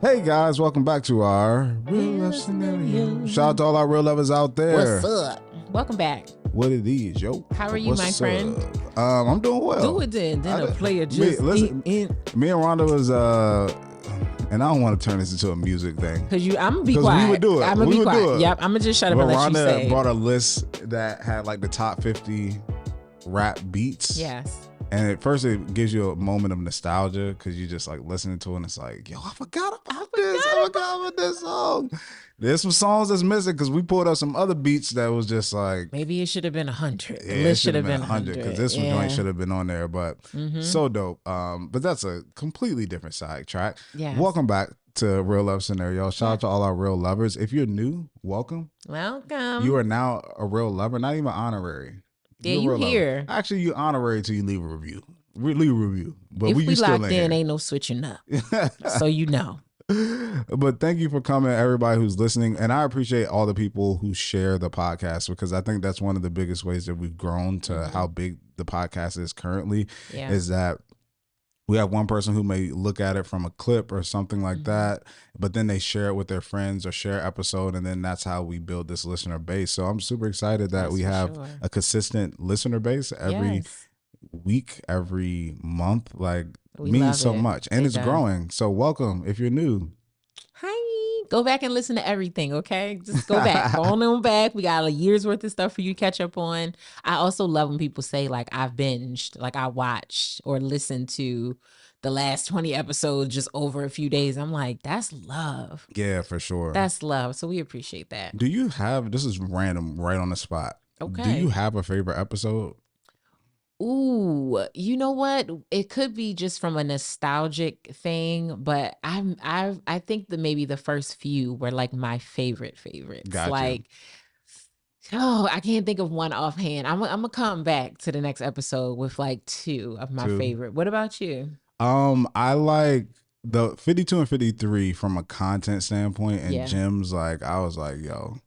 Hey guys, welcome back to our Real Love Scenario. Shout out to all our real lovers out there. What's up? Welcome back. What it is, yo? How are you, my friend? I'm doing well. Do it then. Then a player just me and Rhonda was and I don't want to turn this into a music thing. Cause I'm gonna be quiet. We would do it. I'm gonna be quiet. Yep. I'm gonna just shut up and let Rhonda you say. brought a list that had like the top 50 rap beats. Yes. And at first it gives you a moment of nostalgia because you just like listening to it and it's like, yo, I forgot about this song. There's some songs that's missing because we pulled up some other beats that was just like, maybe it should have been 100. Yeah, The list should have been 100 because this one joint should have been on there, but so dope. But that's a completely different side track. Yes. Welcome back to Real Love Scenario. Shout out to all our real lovers. If you're new, welcome. You are now a real lover, not even honorary. Yeah, you here. Lover. Actually, you honorary till you leave a review. Leave a review. But if we still locked in, ain't no switching up. So you know. But thank you for coming, everybody who's listening. And I appreciate all the people who share the podcast because I think that's one of the biggest ways that we've grown to how big the podcast is currently is that we have one person who may look at it from a clip or something like that, but then they share it with their friends or share episode, and then that's how we build this listener base. So I'm super excited that we have a consistent listener base every week, every month. Like, means so much, and it's growing. So welcome if you're new. Hi. Go back and listen to everything, okay? Just go back. Go on back. We got a year's worth of stuff for you to catch up on. I also love when people say, like, I've binged, like I watched or listened to the last 20 episodes just over a few days. I'm like, that's love. Yeah, for sure. That's love. So we appreciate that. Do you have, this is random, right on the spot. Okay. Do you have a favorite episode? Ooh, you know what? It could be just from a nostalgic thing, but I think that maybe the first few were like my favorites. Gotcha. Like, oh, I can't think of one offhand. I'm gonna come back to the next episode with like two of my favorite. What about you? I like the 52 and 53 from a content standpoint, and Jim's like, I was like, yo,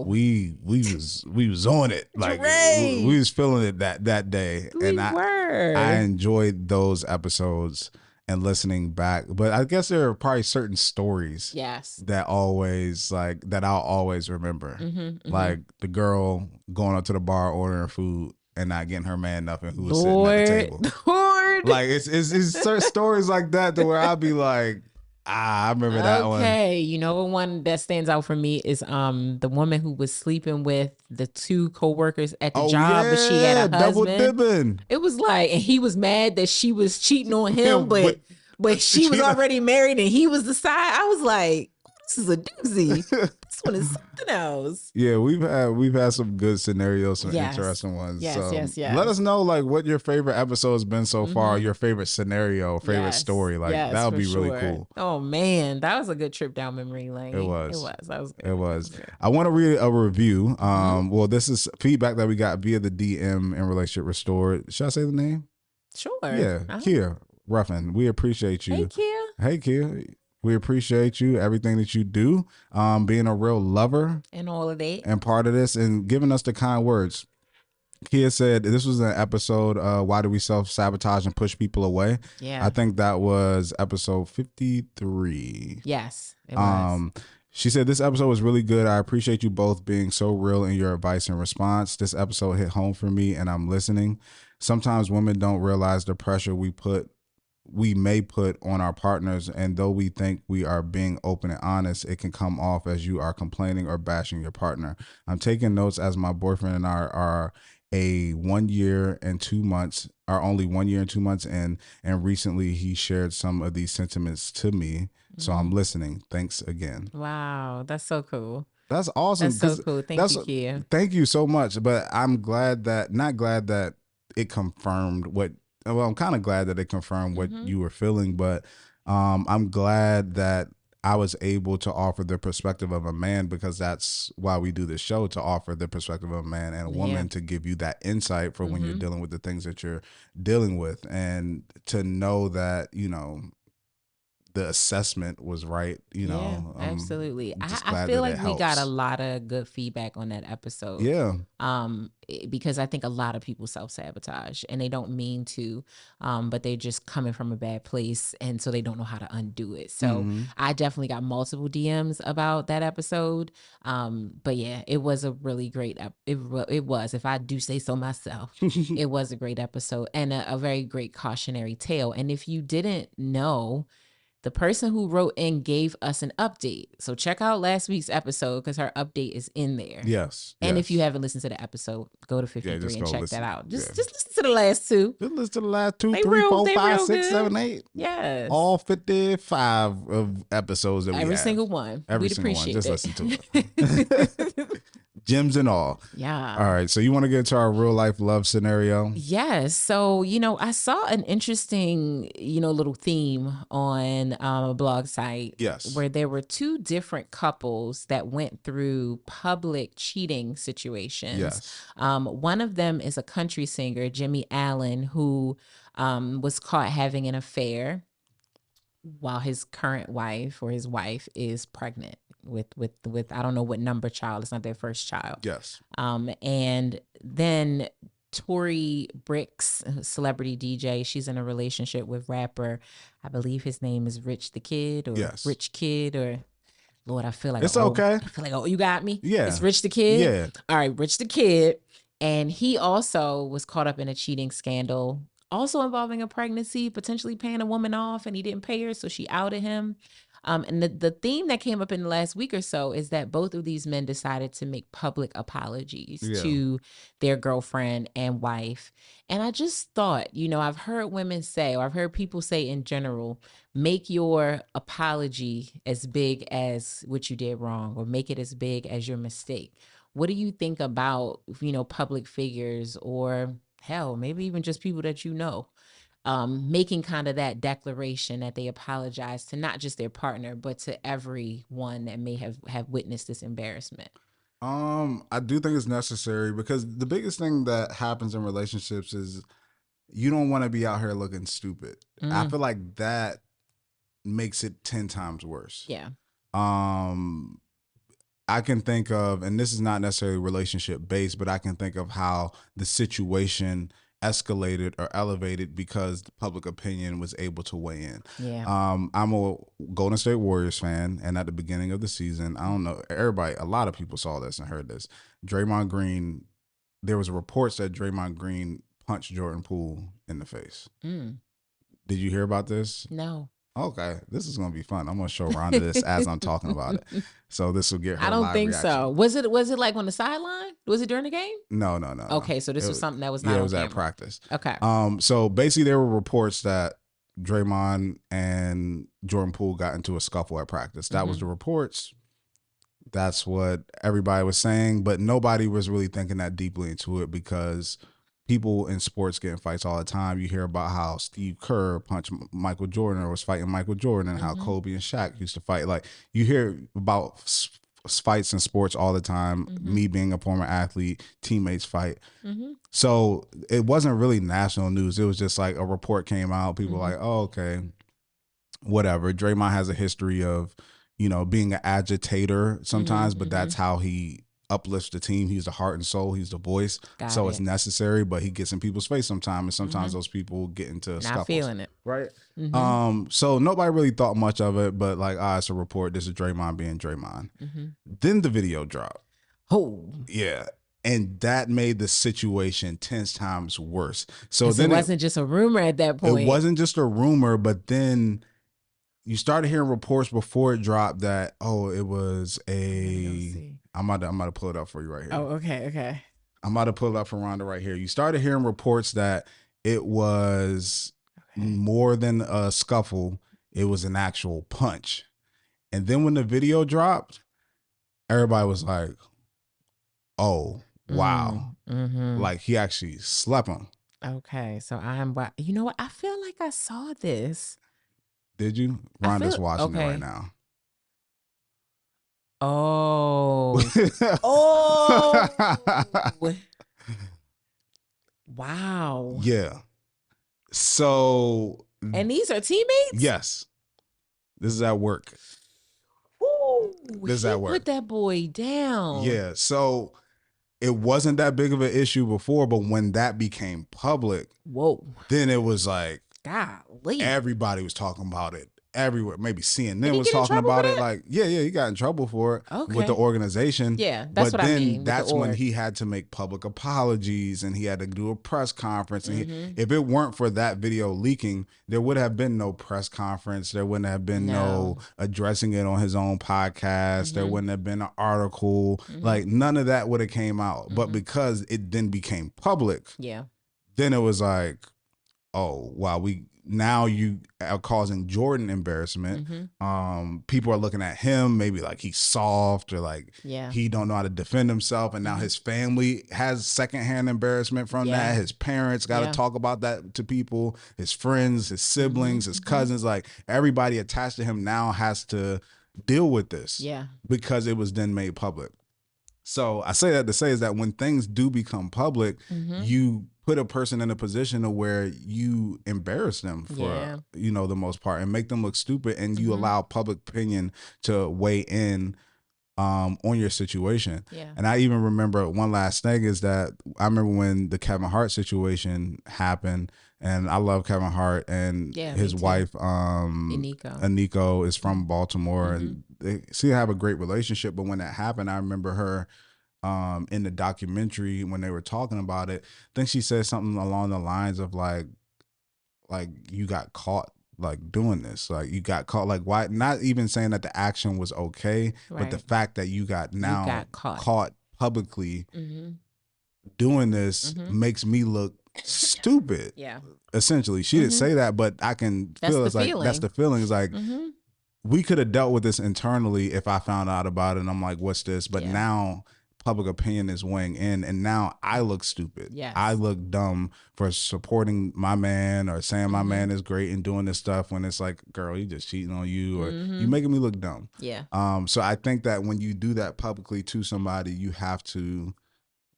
we was on it, like we was feeling it that day, and I enjoyed those episodes and listening back. But I guess there are probably certain stories, that I'll always remember, like the girl going up to the bar ordering food and not getting her man nothing who was sitting at the table. Like it's certain stories like that to where I'll be like, I remember that one. Okay, you know one that stands out for me is the woman who was sleeping with the two co-workers at the job, but she had a husband. Double dipping. It was like, and he was mad that she was cheating on him, but she was already married and he was the side. I was like, this is a doozy. This one is something else. Yeah, we've had some good scenarios, some interesting ones. Yes. Let us know like what your favorite episode has been so far, your favorite scenario, favorite story. Like that would be really cool. Oh man, that was a good trip down memory lane. It was. That was good. It was. I want to read a review. Well, this is feedback that we got via the DM in Relationship Restored. Should I say the name? Sure. Yeah, Kia Ruffin. We appreciate you. Hey Kia. We appreciate you, everything that you do, being a real lover. And all of that. And part of this and giving us the kind words. Kia said, this was an episode, Why Do We Self-Sabotage and Push People Away? Yeah. I think that was episode 53. Yes, it was. She said, this episode was really good. I appreciate you both being so real in your advice and response. This episode hit home for me and I'm listening. Sometimes women don't realize the pressure we may put on our partners, and though we think we are being open and honest, it can come off as you are complaining or bashing your partner. I'm taking notes as my boyfriend and I are only 1 year and 2 months in, and recently he shared some of these sentiments to me. So I'm listening. Thanks again. Wow, that's so cool. That's awesome. That's so cool. Thank you, Kia. Thank you so much. But I'm not glad that it confirmed what. Well, I'm kind of glad that it confirmed what you were feeling, but I'm glad that I was able to offer the perspective of a man, because that's why we do this show, to offer the perspective of a man and a woman, to give you that insight for when you're dealing with the things that you're dealing with, and to know that, the assessment was right. You know, absolutely. I feel like we got a lot of good feedback on that episode. Yeah. Because I think a lot of people self-sabotage and they don't mean to, but they're just coming from a bad place, and so they don't know how to undo it. So I definitely got multiple DMs about that episode. But yeah, it was a really great it was, if I do say so myself, it was a great episode and a very great cautionary tale. And if you didn't know, the person who wrote in gave us an update. So check out last week's episode because her update is in there. Yes. And if you haven't listened to the episode, go to 53 and check that out. Just listen to the last two. Just listen to the last 2, 3, 4, 5, 6, 7, 8. Yes. All 55 of episodes that we have. Every single one. We'd appreciate it. Just listen to it. Gems and all. Yeah. All right. So you want to get into our real life love scenario? Yes. So, I saw an interesting, little theme on a blog site. Yes. Where there were 2 different couples that went through public cheating situations. Yes. One of them is a country singer, Jimmy Allen, who was caught having an affair while his current wife or his wife is pregnant with I don't know what number child. It's not their first child. Yes. And then Tori Bricks, celebrity DJ, she's in a relationship with rapper, I believe his name is Rich the Kid or Rich Kid or Lord, I feel like it's okay. I feel like, you got me? Yeah. It's Rich the Kid? Yeah. All right, Rich the Kid. And he also was caught up in a cheating scandal, also involving a pregnancy, potentially paying a woman off, and he didn't pay her, so she outed him. And the theme that came up in the last week or so is that both of these men decided to make public apologies to their girlfriend and wife. And I just thought, I've heard women say, or I've heard people say in general, make your apology as big as what you did wrong, or make it as big as your mistake. What do you think about, public figures, or hell, maybe even just people that making kind of that declaration that they apologize to not just their partner, but to everyone that may have witnessed this embarrassment? I do think it's necessary, because the biggest thing that happens in relationships is you don't want to be out here looking stupid. I feel like that makes it 10 times worse. Yeah. I can think of, and this is not necessarily relationship based, but I can think of how the situation escalated or elevated because the public opinion was able to weigh in. Yeah. I'm a Golden State Warriors fan, and at the beginning of the season, I don't know, a lot of people saw this and heard this. Draymond Green, there was reports that Draymond Green punched Jordan Poole in the face. Did you hear about this? No. Okay, this is gonna be fun. I'm gonna show Rhonda this as I'm talking about it, so this will get her. I don't live think reaction. so. Was it like on the sideline? Was it during the game? No. Okay, so this was something that was not. Yeah, it on was camera. at practice. Okay. So basically, there were reports that Draymond and Jordan Poole got into a scuffle at practice. That was the reports. That's what everybody was saying, but nobody was really thinking that deeply into it, because people in sports get in fights all the time. You hear about how Steve Kerr punched Michael Jordan, or was fighting Michael Jordan, and how Kobe and Shaq used to fight. Like, you hear about fights in sports all the time. Me being a former athlete, teammates fight. So it wasn't really national news. It was just like a report came out. People were like, oh, okay, whatever. Draymond has a history of, being an agitator sometimes, but that's how he uplifts the team. He's the heart and soul. He's the voice. It's necessary, but he gets in people's face sometimes, and sometimes those people get into scuffles. Not feeling it. Right? So nobody really thought much of it, but like, it's a report. This is Draymond being Draymond. Then the video dropped. Oh. Yeah. And that made the situation 10 times worse. So then it wasn't just a rumor at that point. It wasn't just a rumor, but then you started hearing reports before it dropped that, it was I'm about to pull it up for you right here. Oh, okay. I'm about to pull it up for Rhonda right here. You started hearing reports that it was more than a scuffle. It was an actual punch. And then when the video dropped, everybody was like, oh, wow. Like, he actually slept him. Okay, so you know what? I feel like I saw this. Did you? Rhonda's watching it right now. Oh. Oh. Wow. Yeah. So. And these are teammates? Yes. This is at work. Ooh, this is at work. Put that boy down. Yeah. So it wasn't that big of an issue before, but when that became public, then it was like, golly, everybody was talking about it everywhere. Maybe CNN was talking about it. Like, yeah, he got in trouble for it with the organization. Yeah, that's what I mean. That's when he had to make public apologies and he had to do a press conference. And if it weren't for that video leaking, there would have been no press conference. There wouldn't have been no addressing it on his own podcast. There wouldn't have been an article. Like, none of that would have came out. But because it then became public, then it was like, oh, wow, now you are causing Jordan embarrassment. People are looking at him maybe like he's soft or like he don't know how to defend himself. And now his family has secondhand embarrassment from that. His parents got to talk about that to people, his friends, his siblings, his cousins, like everybody attached to him now has to deal with this because it was then made public. So I say that to say is that when things do become public, you put a person in a position of where you embarrass them for, the most part and make them look stupid, and you allow public opinion to weigh in on your situation. And I even remember one last thing is that I remember when the Kevin Hart situation happened, and I love Kevin Hart and his wife, Aniko is from Baltimore, and they seem to have a great relationship. But when that happened, I remember her in the documentary when they were talking about it, I think she said something along the lines of like you got caught like doing this, like you got caught, like why, not even saying that the action was okay, but the fact that you got caught publicly doing this makes me look stupid. Essentially, she didn't say that, but I can feel it's like that's the feeling. It's like we could have dealt with this internally if I found out about it and I'm like, what's this? But now public opinion is weighing in, and now I look stupid. I look dumb for supporting my man or saying my man is great and doing this stuff when it's like, girl, he just cheating on you, or you making me look dumb. So I think that when you do that publicly to somebody, you have to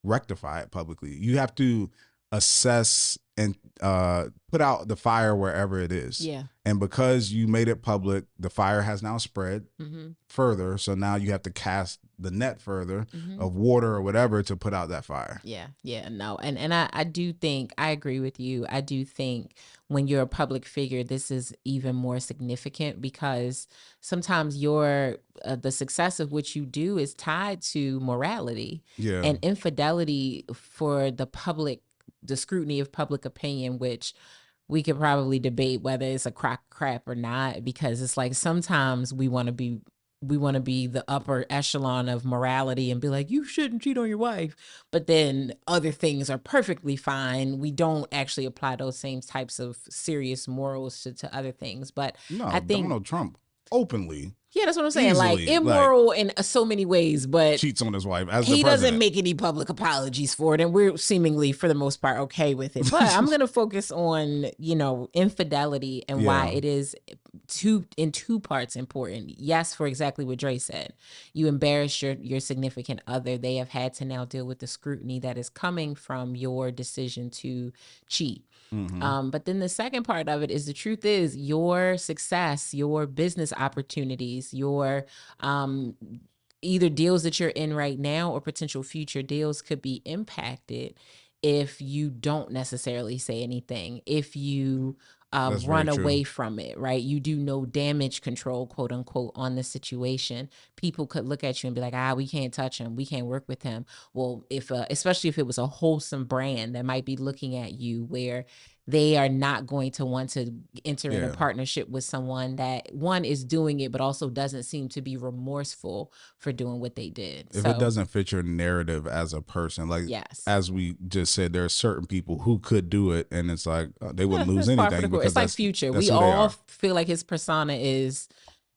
rectify it publicly. You have to assess and put out the fire wherever it is. And because you made it public, the fire has now spread further. So now you have to cast the net further of water or whatever to put out that fire. No. And I do think, I agree with you. I do think when you're a public figure, this is even more significant because sometimes the success of what you do is tied to morality and infidelity for the scrutiny of public opinion, which we could probably debate whether it's a crap or not, because it's like sometimes we want to be the upper echelon of morality and be like, you shouldn't cheat on your wife. But then other things are perfectly fine. We don't actually apply those same types of serious morals to other things. But I think Donald Trump openly. Yeah, that's what I'm saying. Easily, like immoral in so many ways, but cheats on his wife as he doesn't make any public apologies for it, and we're seemingly, for the most part, okay with it. But I'm going to focus on infidelity and why it is in two parts important. Yes, for exactly what Dre said, you embarrass your significant other. They have had to now deal with the scrutiny that is coming from your decision to cheat. But then the second part of it is the truth is your success, your business opportunities, your either deals that you're in right now or potential future deals could be impacted if you don't necessarily say anything, if you run away from it, right? You do no damage control, quote unquote, on the situation. People could look at you and be like, we can't touch him. We can't work with him. Well, especially if it was a wholesome brand that might be looking at you where they are not going to want to enter in a partnership with someone that one is doing it, but also doesn't seem to be remorseful for doing what they did. If it doesn't fit your narrative as a person, like as we just said, there are certain people who could do it, and it's like they wouldn't lose anything because it's like Future. We all feel like his persona is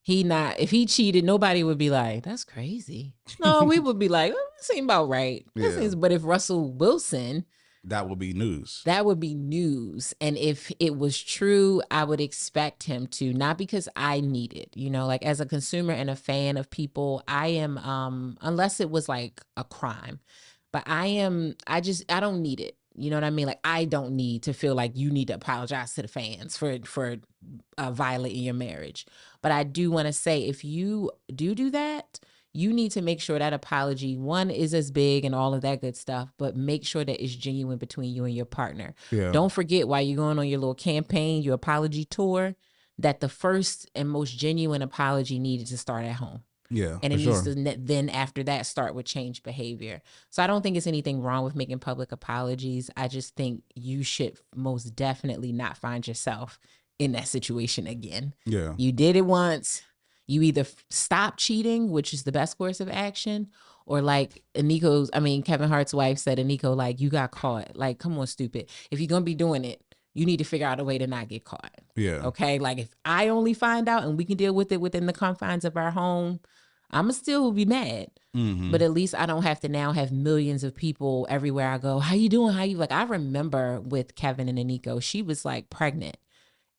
if he cheated, nobody would be like, that's crazy. No, we would be like, that seems about right. But if Russell Wilson, that would be news. That would be news. And if it was true, I would expect him to, not because I need it, like as a consumer and a fan of people, I am, unless it was like a crime, but I don't need it. you know what I mean? Like, I don't need to feel like you need to apologize to the fans for violating your marriage. But I do want to say, if you do that, you need to make sure that apology, one, is as big and all of that good stuff, but make sure that it's genuine between you and your partner. Yeah. Don't forget, while you're going on your little campaign, your apology tour, that the first and most genuine apology needed to start at home. Yeah. And it needs to then after that start with change behavior. So I don't think it's anything wrong with making public apologies. I just think you should most definitely not find yourself in that situation again. Yeah. You did it once. You either stop cheating, which is the best course of action, or like Kevin Hart's wife said, Nico, like, you got caught. Like, come on, stupid. If you're going to be doing it, you need to figure out a way to not get caught. Yeah. Okay. Like, if I only find out and we can deal with it within the confines of our home, I'm going to still be mad. Mm-hmm. But at least I don't have to now have millions of people everywhere I go. How you doing? Like, I remember with Kevin and Nico, she was like pregnant.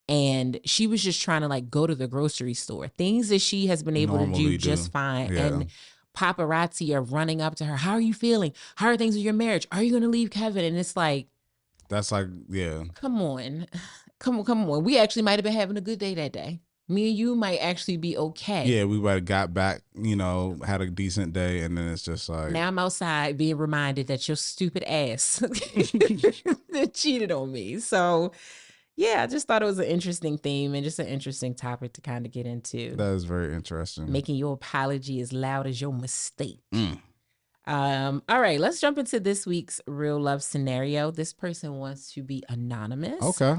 And she was just trying to like go to the grocery store. Things that she has been able to do just fine. Yeah. And paparazzi are running up to her. How are you feeling? How are things with your marriage? Are you going to leave Kevin? And it's like, that's like, yeah. Come on. We actually might have been having a good day that day. Me and you might actually be okay. Yeah, we might have got back, had a decent day, and then it's just like... Now I'm outside being reminded that your stupid ass cheated on me. So, yeah, I just thought it was an interesting theme and just an interesting topic to kind of get into. That is very interesting. Making your apology as loud as your mistake. All right, let's jump into this week's real love scenario. This person wants to be anonymous. Okay.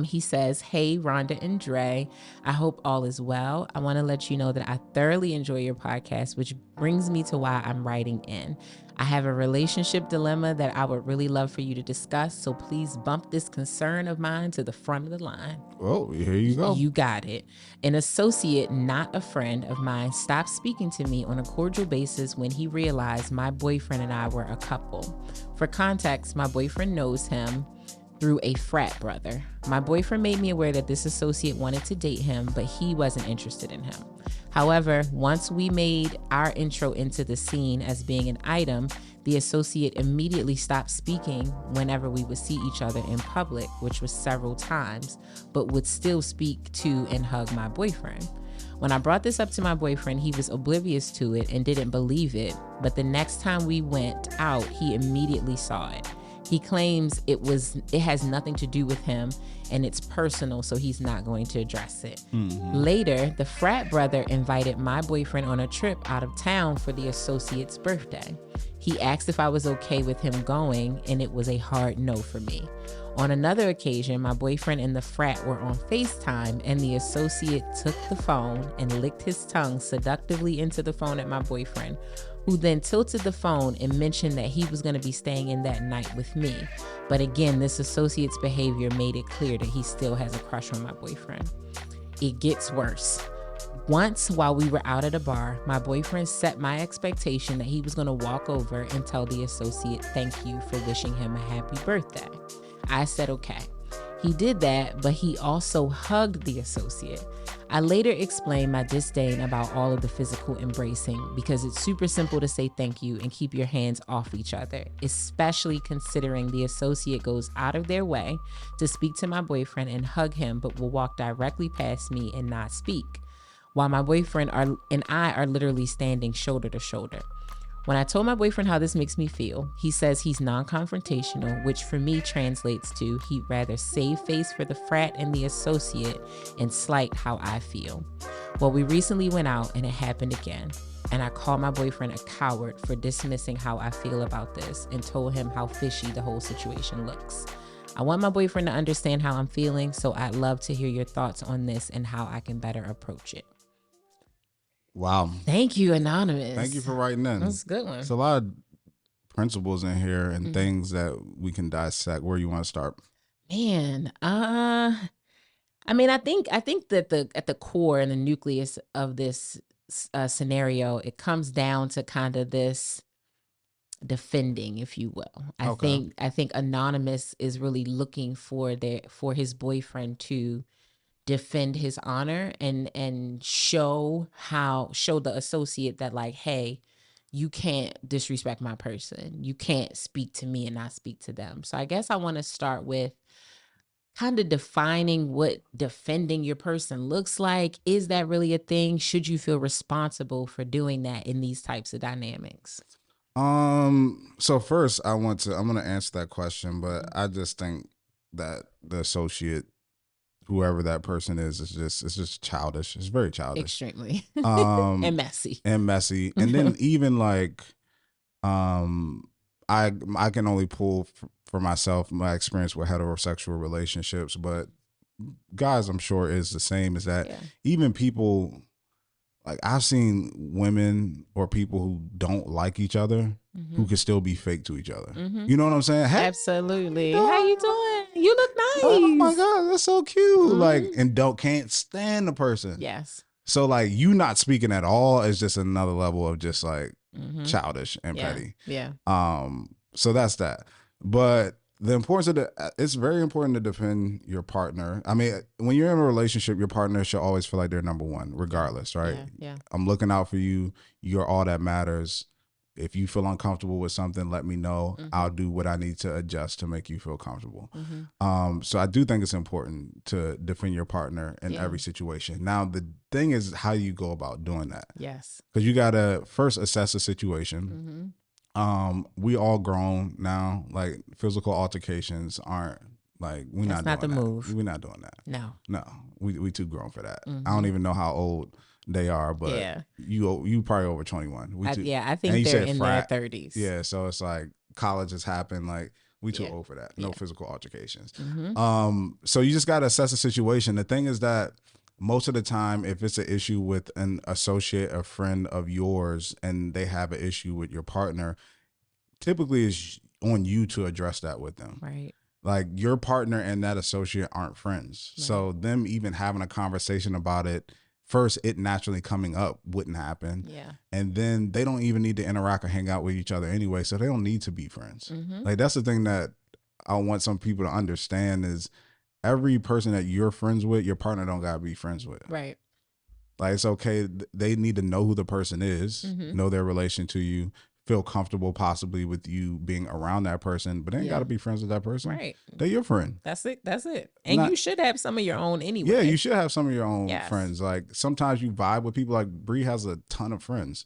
He says, "Hey, Rhonda and Dre, I hope all is well. I want to let you know that I thoroughly enjoy your podcast, which brings me to why I'm writing in. I have a relationship dilemma that I would really love for you to discuss, so please bump this concern of mine to the front of the line." Oh, here you go. You got it. An associate, not a friend of mine, stopped speaking to me on a cordial basis when he realized my boyfriend and I were a couple. For context, my boyfriend knows him through a frat brother. My boyfriend made me aware that this associate wanted to date him, but he wasn't interested in him. However, once we made our intro into the scene as being an item, the associate immediately stopped speaking whenever we would see each other in public, which was several times, but would still speak to and hug my boyfriend. When I brought this up to my boyfriend, he was oblivious to it and didn't believe it, but the next time we went out, he immediately saw it. He claims it has nothing to do with him and it's personal, so he's not going to address it. Mm-hmm. Later, the frat brother invited my boyfriend on a trip out of town for the associate's birthday. He asked if I was okay with him going, and it was a hard no for me. On another occasion, my boyfriend and the frat were on FaceTime, and the associate took the phone and licked his tongue seductively into the phone at my boyfriend, who then tilted the phone and mentioned that he was going to be staying in that night with me. But again, this associate's behavior made it clear that he still has a crush on my boyfriend. It gets worse. Once, while we were out at a bar, my boyfriend set my expectation that he was going to walk over and tell the associate thank you for wishing him a happy birthday. I said okay. He did that, but he also hugged the associate. I later explained my disdain about all of the physical embracing because it's super simple to say thank you and keep your hands off each other, especially considering the associate goes out of their way to speak to my boyfriend and hug him, but will walk directly past me and not speak, while my boyfriend and I are literally standing shoulder to shoulder. When I told my boyfriend how this makes me feel, he says he's non-confrontational, which for me translates to he'd rather save face for the frat and the associate and slight how I feel. Well, we recently went out and it happened again. And I called my boyfriend a coward for dismissing how I feel about this and told him how fishy the whole situation looks. I want my boyfriend to understand how I'm feeling, so I'd love to hear your thoughts on this and how I can better approach it. Wow. Thank you, Anonymous. Thank you for writing in. That's a good one. There's a lot of principles in here and things that we can dissect. Where you want to start? Man, I think that at the core and the nucleus of this scenario, it comes down to kind of this defending, if you will. I think Anonymous is really looking for his boyfriend to defend his honor and show the associate that, like, hey, you can't disrespect my person. You can't speak to me and not speak to them. So I guess I want to start with kind of defining what defending your person looks like. Is that really a thing? Should you feel responsible for doing that in these types of dynamics? So first I'm going to answer that question, but I just think that the associate, whoever that person is it's just childish. It's very childish. Extremely. And messy. And then even like, I can only pull for myself, my experience with heterosexual relationships, but guys, I'm sure is the same, is that even people, like I've seen women or people who don't like each other who can still be fake to each other. You know what I'm saying? Hey, absolutely. How you doing? You look nice. Oh my God, that's so cute. Like, and can't stand the person. Yes. So like you not speaking at all is just another level of just like childish and petty. Yeah. So that's that. But the importance of it's very important to defend your partner. I mean, when you're in a relationship, your partner should always feel like they're number one, regardless, right? Yeah. I'm looking out for you. You're all that matters. If you feel uncomfortable with something, let me know. I'll do what I need to adjust to make you feel comfortable. So I do think it's important to defend your partner in every situation. Now, the thing is how you go about doing that. Yes. Because you got to first assess the situation. We all grown now. Like physical altercations aren't like we're not doing the that. move. We're not doing that. No. We too grown for that. I don't even know how old they are, but you probably over 21. I think they're in their 30s. Yeah, so it's like college has happened. Like we too old for that. No physical altercations. So you just got to assess the situation. The thing is that most of the time, if it's an issue with an associate, a friend of yours, and they have an issue with your partner, typically it's on you to address that with them. Right. Like your partner and that associate aren't friends. Right. So them even having a conversation about it, first, it naturally coming up wouldn't happen. Yeah. And then they don't even need to interact or hang out with each other anyway. So they don't need to be friends. Like that's the thing that I want some people to understand is every person that you're friends with, your partner don't gotta be friends with. Right. Like it's okay. They need to know who the person is, know their relation to you, feel comfortable possibly with you being around that person, but they ain't got to be friends with that person. Right. They're your friend. That's it. And you should have some of your own anyway. Yeah, you should have some of your own friends. Like sometimes you vibe with people. Like Bree has a ton of friends.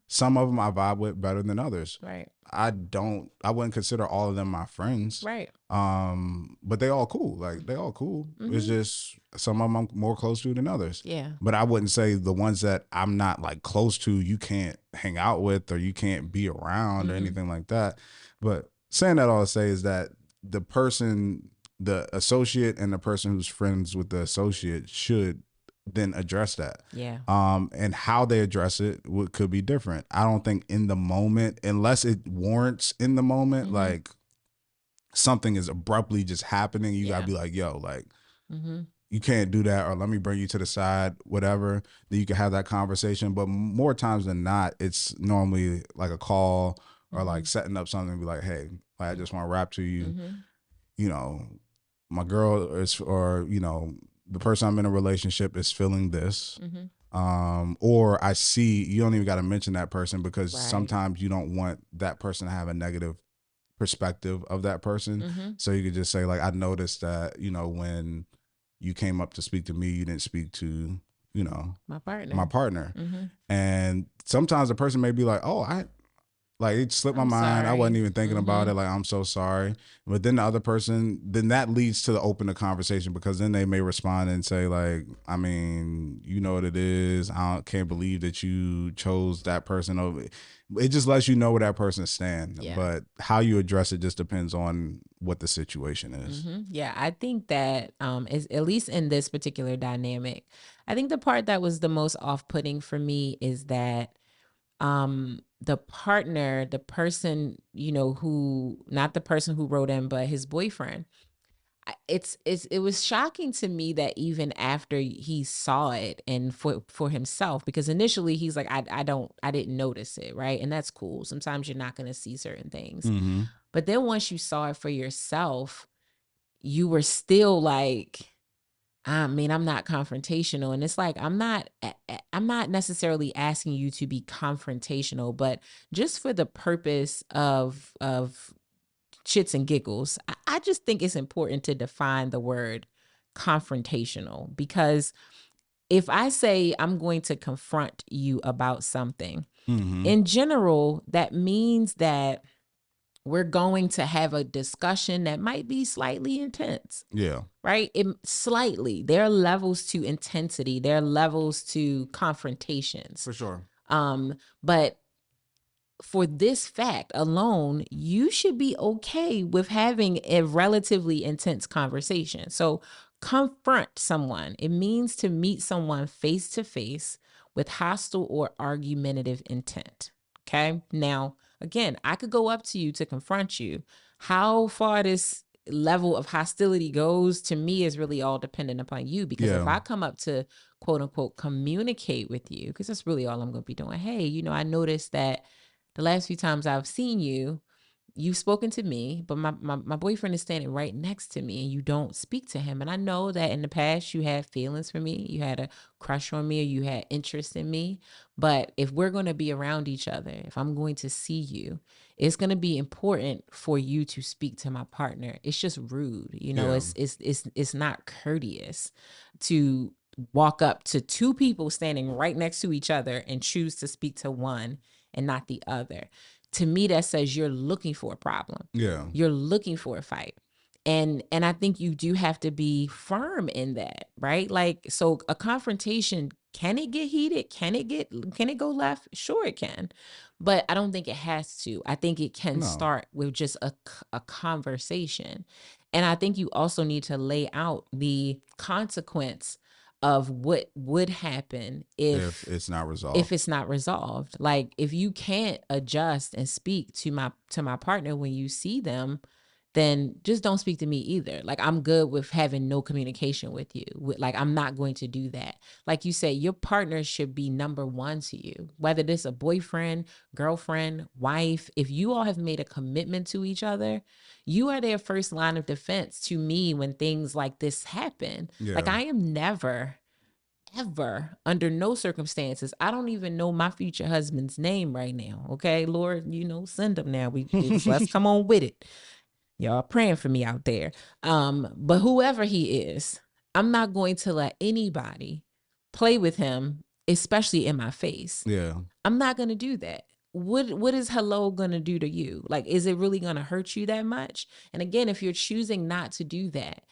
Some of them I vibe with better than others. Right. I wouldn't consider all of them my friends. Right. But they all cool. Like they all cool. It's just some of them I'm more close to than others. Yeah. But I wouldn't say the ones that I'm not like close to, you can't hang out with or you can't be around or anything like that. But saying that all to say is that the person, the associate and the person who's friends with the associate should then address that. Yeah. And how they address it could be different. I don't think in the moment, unless it warrants in the moment, like something is abruptly just happening, you gotta be like, yo, like you can't do that, or let me bring you to the side, whatever, then you can have that conversation. But more times than not, it's normally like a call or like setting up something and be like, hey, I just want to rap to you. You know, my girl is, or, you know, the person I'm in a relationship is feeling this. Or I see, you don't even got to mention that person because sometimes you don't want that person to have a negative perspective of that person. So you could just say like, I noticed that, you know, when you came up to speak to me, you didn't speak to, you know, my partner. And sometimes the person may be like, oh, it slipped my mind. I wasn't even thinking about it. Like, I'm so sorry. But then the other person, then that leads to the open the conversation, because then they may respond and say like, I mean, you know what it is. Can't believe that you chose that person over. It just lets you know where that person stands. Yeah. But how you address it just depends on what the situation is. Yeah, I think that is, at least in this particular dynamic, I think the part that was the most off-putting for me is that the partner, the person, you know, who, not the person who wrote in, but his boyfriend, it was shocking to me that even after he saw it and for himself, because initially he's like, I didn't notice it, right? And that's cool. Sometimes you're not going to see certain things. But then once you saw it for yourself, you were still like, I mean, I'm not confrontational, and it's like I'm not necessarily asking you to be confrontational, but just for the purpose of shits and giggles, I just think it's important to define the word confrontational, because if I say I'm going to confront you about something, in general, that means that we're going to have a discussion that might be slightly intense. Yeah. Right? Slightly. There are levels to intensity. There are levels to confrontations. For sure. But for this fact alone, you should be okay with having a relatively intense conversation. So confront someone. It means to meet someone face to face with hostile or argumentative intent. Okay. Now, again, I could go up to you to confront you. How far this level of hostility goes to me is really all dependent upon you, because if I come up to quote unquote communicate with you, because that's really all I'm going to be doing. Hey, I noticed that the last few times I've seen you, you've spoken to me, but my boyfriend is standing right next to me and you don't speak to him. And I know that in the past you had feelings for me, you had a crush on me, or you had interest in me. But if we're going to be around each other, if I'm going to see you, it's going to be important for you to speak to my partner. It's just rude. It's not courteous to walk up to two people standing right next to each other and choose to speak to one and not the other. To me, that says you're looking for a problem. Yeah. You're looking for a fight. And I think you do have to be firm in that, right? Like, so a confrontation, can it get heated? Can it go left? Sure it can. But I don't think it has to. I think it can start with just a conversation. And I think you also need to lay out the consequence of what would happen if it's not resolved. If it's not resolved. Like, if you can't adjust and speak to my partner when you see them, then just don't speak to me either. Like, I'm good with having no communication with you. Like, I'm not going to do that. Like you say, your partner should be number one to you, whether this a boyfriend, girlfriend, wife. If you all have made a commitment to each other, you are their first line of defense to me when things like this happen. Yeah. Like, I am never, ever, under no circumstances, I don't even know my future husband's name right now. Okay, Lord, send him now. Let's come on with it. Y'all praying for me out there. But whoever he is, I'm not going to let anybody play with him, especially in my face. Yeah. I'm not going to do that. What is hello going to do to you? Like, is it really going to hurt you that much? And again, if you're choosing not to do that,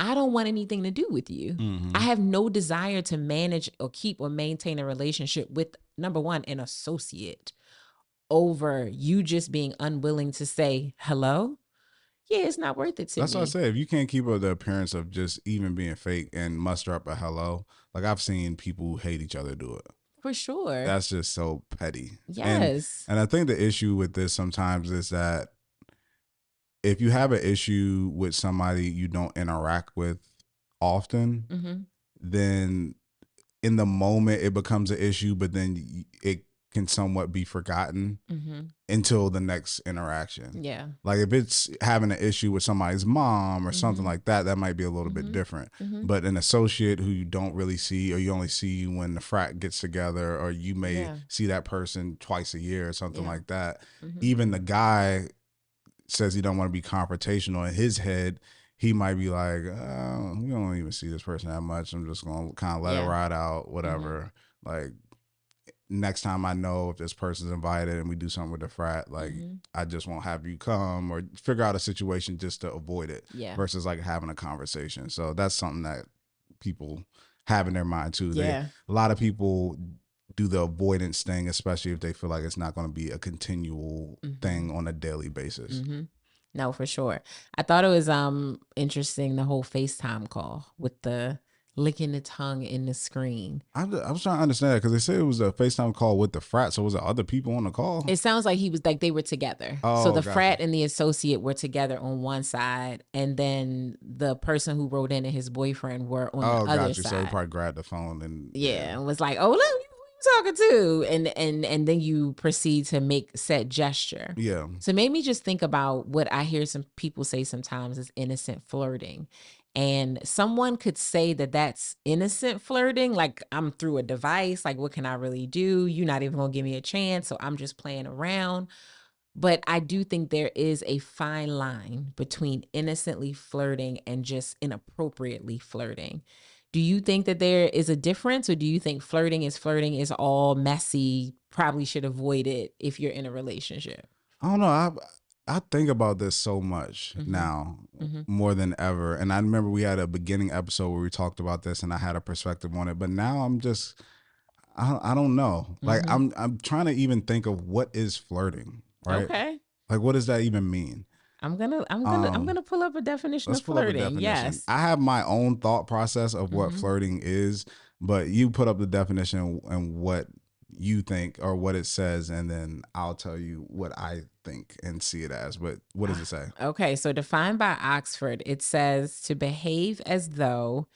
I don't want anything to do with you. I have no desire to manage or keep or maintain a relationship with, number one, an associate, over you just being unwilling to say hello. Yeah, it's not worth it to me. That's what I say. If you can't keep up the appearance of just even being fake and muster up a hello, like I've seen people who hate each other do it. For sure. That's just so petty. Yes. And I think the issue with this sometimes is that if you have an issue with somebody you don't interact with often, then in the moment it becomes an issue, but then it can somewhat be forgotten until the next interaction. Yeah. Like if it's having an issue with somebody's mom or something like that, that might be a little bit different. But an associate who you don't really see, or you only see when the frat gets together, or you may see that person twice a year or something like that. Even the guy says he don't want to be confrontational. In his head, he might be like, we don't even see this person that much. I'm just going to kind of let it ride out, whatever. Like, next time I know if this person's invited and we do something with the frat, like, I just won't have you come, or figure out a situation just to avoid it versus like having a conversation. So that's something that people have in their mind too. A lot of people do the avoidance thing, especially if they feel like it's not going to be a continual thing on a daily basis. No, for sure. I thought it was interesting, the whole FaceTime call with the licking the tongue in the screen. I was trying to understand that, because they said it was a FaceTime call with the frat. So was there other people on the call? It sounds like they were together. Oh, so the frat and the associate were together on one side, and then the person who wrote in and his boyfriend were on the other side. So he probably grabbed the phone and and was like, "Oh, look, who you talking to?" And then you proceed to make said gesture. Yeah. So it made me just think about what I hear some people say sometimes is innocent flirting. And someone could say that that's innocent flirting. Like, I'm through a device. Like, what can I really do? You're not even going to give me a chance. So I'm just playing around. But I do think there is a fine line between innocently flirting and just inappropriately flirting. Do you think that there is a difference, or do you think flirting is all messy, probably should avoid it if you're in a relationship? I don't know. I think about this so much now, more than ever. And I remember we had a beginning episode where we talked about this, and I had a perspective on it. But now I'm just, I don't know. Like I'm trying to even think of what is flirting, right? Okay. Like, what does that even mean? I'm gonna pull up a definition of flirting. Pull up a definition. Yes. I have my own thought process of what flirting is, but you put up the definition and what you think or what it says, and then I'll tell you what I think and see it as. But what does it say? Okay, so defined by Oxford, it says to behave as though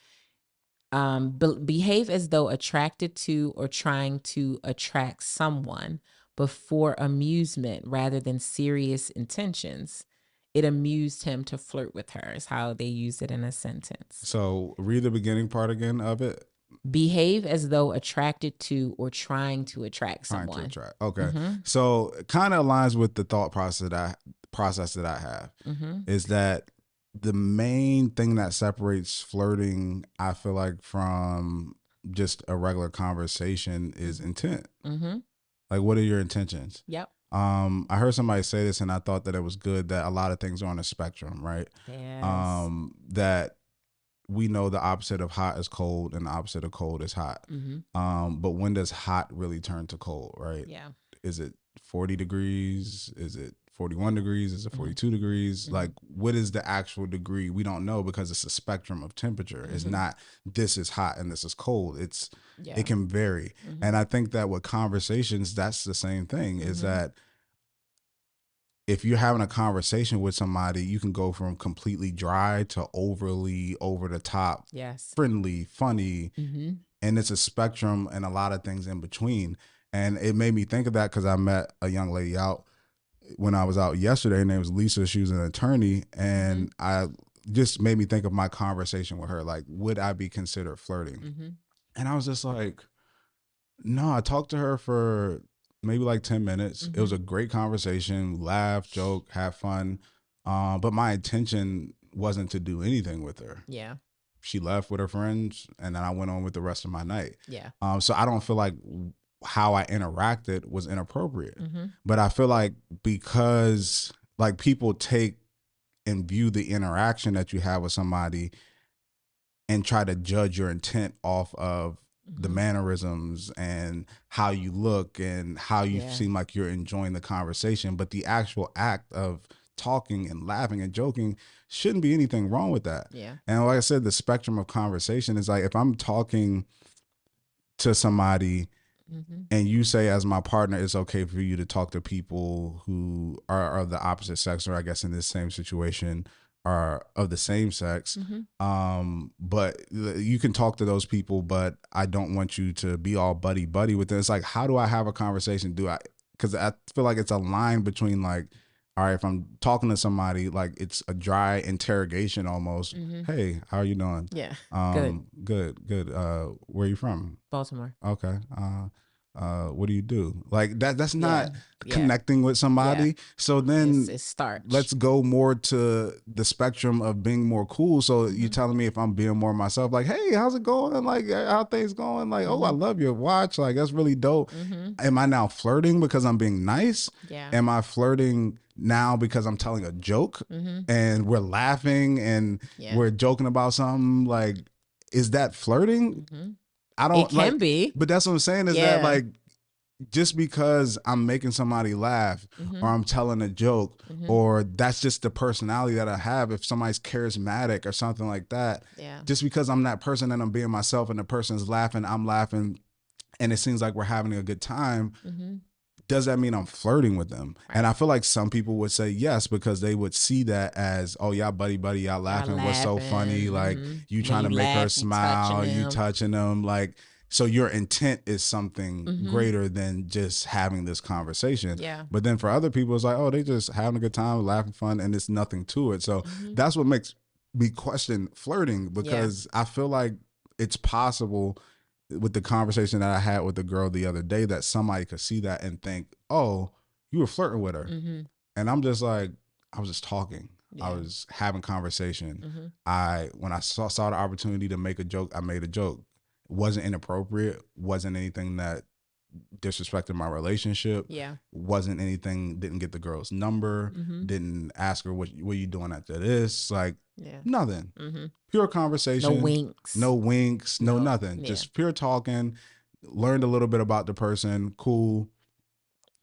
attracted to or trying to attract someone, but for amusement rather than serious intentions. It amused him to flirt with her, is how they used it in a sentence. So read the beginning part again of it. Behave as though attracted to or trying to attract someone. Okay. So it kind of aligns with the thought process that I have. Is that the main thing that separates flirting, I feel like, from just a regular conversation is intent. Like, what are your intentions? Yep. I heard somebody say this, and I thought that it was good that a lot of things are on a spectrum, right? Yes. That we know the opposite of hot is cold, and the opposite of cold is hot. But when does hot really turn to cold, right? Yeah. Is it 40 degrees? Is it 41 degrees? Is it 42 degrees? Like, what is the actual degree? We don't know, because it's a spectrum of temperature. It's not this is hot and this is cold. It can vary. And I think that with conversations, that's the same thing, is that if you're having a conversation with somebody, you can go from completely dry to overly over the top, friendly, funny, and it's a spectrum and a lot of things in between. And it made me think of that because I met a young lady out when I was out yesterday. Her name was Lisa. She was an attorney, and I just made me think of my conversation with her. Like, would I be considered flirting? And I was just like, no. I talked to her for maybe like 10 minutes. It was a great conversation, laugh, joke, have fun. But my intention wasn't to do anything with her. Yeah. She left with her friends, and then I went on with the rest of my night. Yeah. So I don't feel like how I interacted was inappropriate. But I feel like because like people take and view the interaction that you have with somebody and try to judge your intent off of the mannerisms and how you look and how you seem like you're enjoying the conversation. But the actual act of talking and laughing and joking shouldn't be anything wrong with that. Yeah. And like I said, the spectrum of conversation is like, if I'm talking to somebody and you say, as my partner, it's okay for you to talk to people who are of the opposite sex, or I guess in this same situation are of the same sex. But you can talk to those people, but I don't want you to be all buddy with them. It's like, how do I have a conversation? Because I feel like it's a line between like, all right, if I'm talking to somebody, like it's a dry interrogation almost. Hey, how are you doing? Yeah. Good. Where are you from? Baltimore. Okay. What do you do? Like that's not connecting with somebody. So then it's starch. Let's go more to the spectrum of being more cool. So you're telling me if I'm being more myself, like, hey, how's it going? Like, how things going? Like, oh, I love your watch. Like, that's really dope. Am I now flirting because I'm being nice? Yeah. Am I flirting now because I'm telling a joke and we're laughing and we're joking about something? Like, is that flirting? I don't. It can be, but that's what I'm saying is that like, just because I'm making somebody laugh or I'm telling a joke or that's just the personality that I have. If somebody's charismatic or something like that, just because I'm that person and I'm being myself and the person's laughing, I'm laughing, and it seems like we're having a good time. Does that mean I'm flirting with them? Right. And I feel like some people would say yes, because they would see that as, oh, y'all buddy, y'all laughing. What's so funny? Like, you trying to make her smile, you touching them. Like, so your intent is something greater than just having this conversation. Yeah. But then for other people, it's like, oh, they just having a good time, laughing, fun, and it's nothing to it. So that's what makes me question flirting, because I feel like it's possible with the conversation that I had with the girl the other day that somebody could see that and think, oh, you were flirting with her. And I'm just like, I was just talking. I was having conversation. When I saw the opportunity to make a joke, I made a joke. It wasn't inappropriate, wasn't anything that disrespected my relationship. Wasn't anything, didn't get the girl's number, didn't ask her what you doing after this, like nothing. Pure conversation. No winks, no nothing. Just pure talking. Learned a little bit about the person. Cool.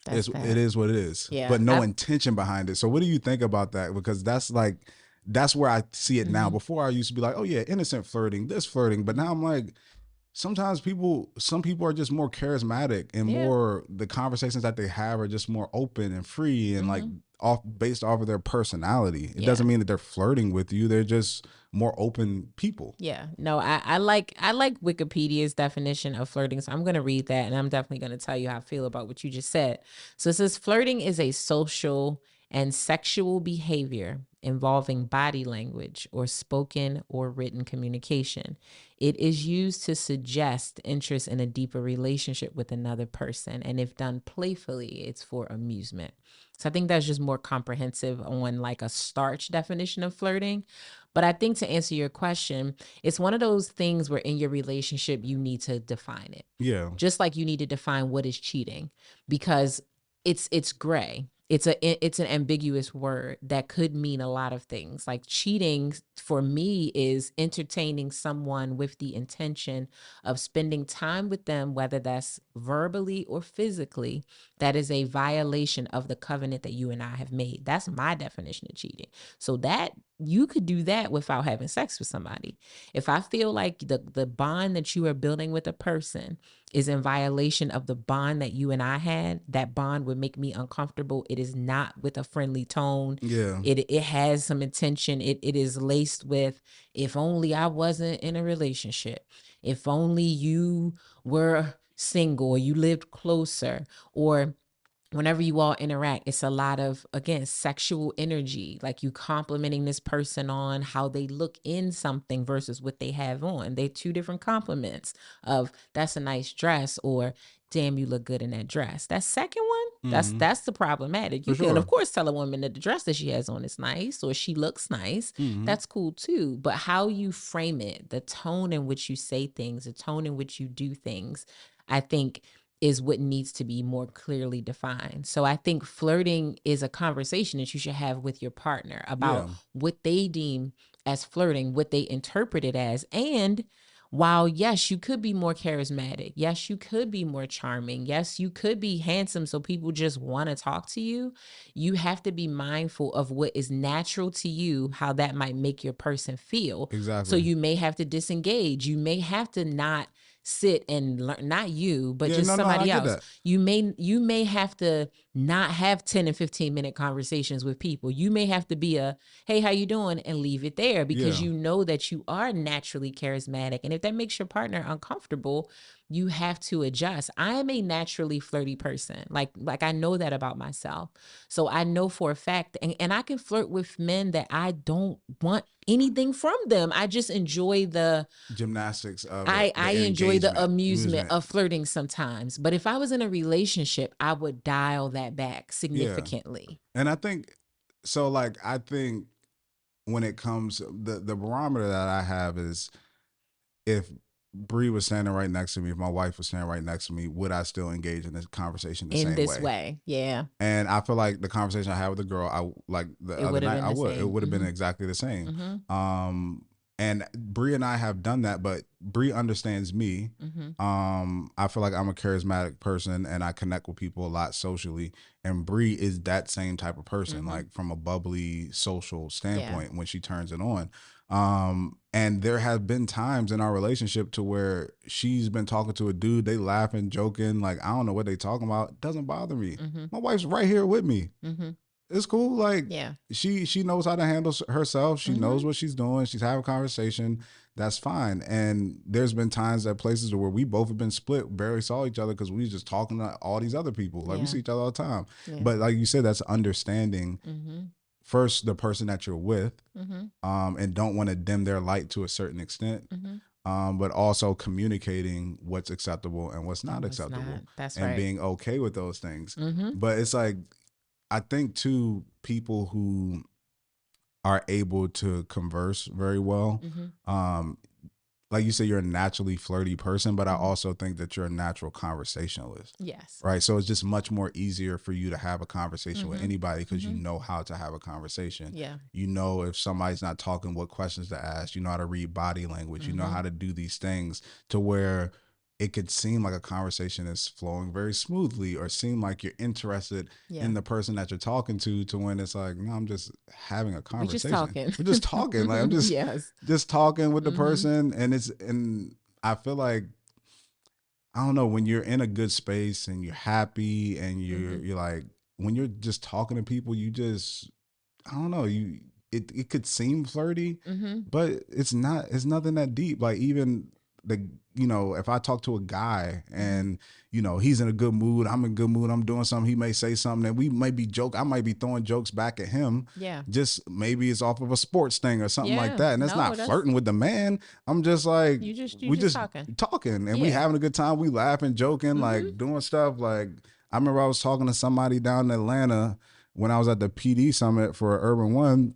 It is what it is. But no intention behind it. So what do you think about that? Because that's where I see it now. Before I used to be like, oh yeah, innocent flirting, this flirting. But now I'm like, sometimes some people are just more charismatic and more, the conversations that they have are just more open and free and like based off of their personality. It doesn't mean that they're flirting with you. They're just more open people. No, I like Wikipedia's definition of flirting. So I'm going to read that, and I'm definitely going to tell you how I feel about what you just said. So it says flirting is a social and sexual behavior involving body language or spoken or written communication. It is used to suggest interest in a deeper relationship with another person. And if done playfully, it's for amusement. So I think that's just more comprehensive on like a starch definition of flirting. But I think to answer your question, it's one of those things where in your relationship, you need to define it. Yeah. Just like you need to define what is cheating, because it's gray. It's an ambiguous word that could mean a lot of things. Like cheating for me is entertaining someone with the intention of spending time with them, whether that's verbally or physically. That is a violation of the covenant that you and I have made. That's my definition of cheating. So that you could do that without having sex with somebody. If I feel like the bond that you are building with a person is in violation of the bond that you and I had, that bond would make me uncomfortable. It is not with a friendly tone. Yeah. It has some intention. It is laced with, if only I wasn't in a relationship. If only you were single or you lived closer, or whenever you all interact, it's a lot of, again, sexual energy, like you complimenting this person on how they look in something versus what they have on. They're two different compliments of, that's a nice dress, or damn, you look good in that dress. That second one, that's the problematic. You can, of course, tell a woman that the dress that she has on is nice or she looks nice. That's cool too. But how you frame it, the tone in which you say things, the tone in which you do things, I think is what needs to be more clearly defined. So I think flirting is a conversation that you should have with your partner about what they deem as flirting, what they interpret it as. And while, yes, you could be more charismatic. Yes, you could be more charming. Yes, you could be handsome so people just want to talk to you. You have to be mindful of what is natural to you, how that might make your person feel. Exactly. So you may have to disengage. You may have to not sit and learn, not you, but just somebody else. You may have to not have 10 and 15-minute conversations with people. You may have to be a, hey, how you doing? And leave it there, because you know that you are naturally charismatic. And if that makes your partner uncomfortable, you have to adjust. I am a naturally flirty person. Like I know that about myself. So I know for a fact, and I can flirt with men that I don't want anything from them. I just enjoy the gymnastics of it. I enjoy the amusement of flirting sometimes. But if I was in a relationship, I would dial that back significantly. Yeah. And I think when it comes, the barometer that I have is, if Bree was standing right next to me, if my wife was standing right next to me, would I still engage in this conversation in this way? Yeah. And I feel like the conversation I had with the girl, other night, I would. It would have been exactly the same. And Bree and I have done that, but Bree understands me. I feel like I'm a charismatic person and I connect with people a lot socially. And Bree is that same type of person, like from a bubbly social standpoint when she turns it on. And there have been times in our relationship to where she's been talking to a dude, they laughing, joking, like, I don't know what they talking about. It doesn't bother me. My wife's right here with me. It's cool. Like, she knows how to handle herself. She knows what she's doing. She's having a conversation. That's fine. And there's been times at places where we both have been split, barely saw each other because we was just talking to all these other people. Like we see each other all the time. But like you said, that's understanding first the person that you're with, and don't want to dim their light to a certain extent. But also communicating what's acceptable and what's not acceptable. That's and right. being okay with those things. But it's like, I think too, people who are able to converse very well, like you said, you're a naturally flirty person, but I also think that you're a natural conversationalist. Yes. Right. So it's just much more easier for you to have a conversation with anybody because you know how to have a conversation. Yeah. You know, if somebody's not talking, what questions to ask. You know how to read body language. You know how to do these things to where it could seem like a conversation is flowing very smoothly, or seem like you're interested in the person that you're talking to when it's like, no, I'm just having a conversation. We're just talking. Like, I'm just just talking with the person. And I feel like, I don't know, when you're in a good space and you're happy and you're like, when you're just talking to people, you just, I don't know, it could seem flirty, but it's not. It's nothing that deep. Like, even if I talk to a guy and he's in a good mood, I'm in a good mood, I'm doing something, he may say something and we might be I might be throwing jokes back at him. Yeah. Just maybe it's off of a sports thing or something like that, and that's not flirting with the man. I'm just like, we just talking and we having a good time. We laughing, joking, like doing stuff. Like, I remember I was talking to somebody down in Atlanta when I was at the PD summit for Urban One,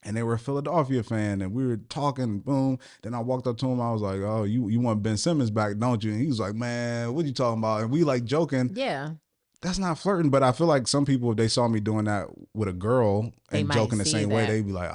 and they were a Philadelphia fan, and we were talking, boom. Then I walked up to him, I was like, oh, you want Ben Simmons back, don't you? And he was like, man, what you talking about? And we like joking. Yeah. That's not flirting, but I feel like some people, if they saw me doing that with a girl and joking the same way, they'd be like,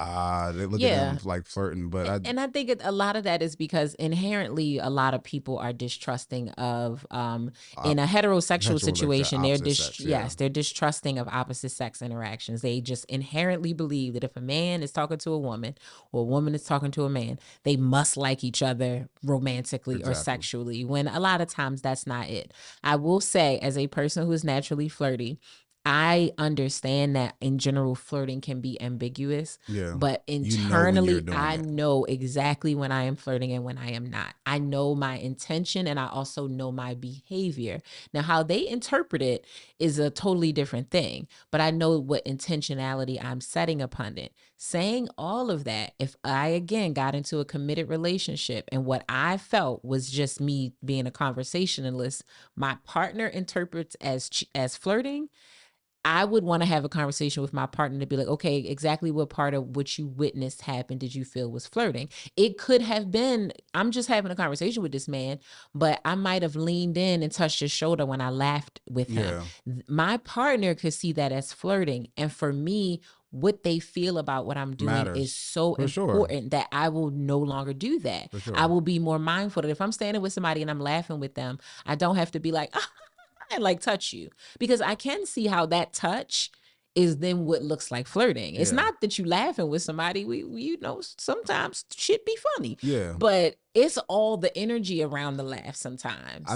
they look at them like flirting. But I think a lot of that is because inherently a lot of people are distrusting of, in a heterosexual situation, they're they're distrusting of opposite sex interactions. They just inherently believe that if a man is talking to a woman or a woman is talking to a man, they must like each other romantically or sexually, when a lot of times that's not it. I will say, as a person who is naturally flirty, I understand that in general flirting can be ambiguous, but internally I know exactly when I am flirting and when I am not. I know my intention and I also know my behavior. Now, how they interpret it is a totally different thing, but I know what intentionality I'm setting upon it. Saying all of that, if I again got into a committed relationship and what I felt was just me being a conversationalist, my partner interprets as flirting, I would want to have a conversation with my partner to be like, okay, exactly what part of what you witnessed happened did you feel was flirting? It could have been, I'm just having a conversation with this man, but I might have leaned in and touched his shoulder when I laughed with him. My partner could see that as flirting. And for me, what they feel about what I'm doing is so important that I will no longer do that. I will be more mindful that if I'm standing with somebody and I'm laughing with them, I don't have to be like, and like touch you, because I can see how that touch is then what looks like flirting. It's not that you laughing with somebody. We sometimes shit be funny. But it's all the energy around the laugh sometimes.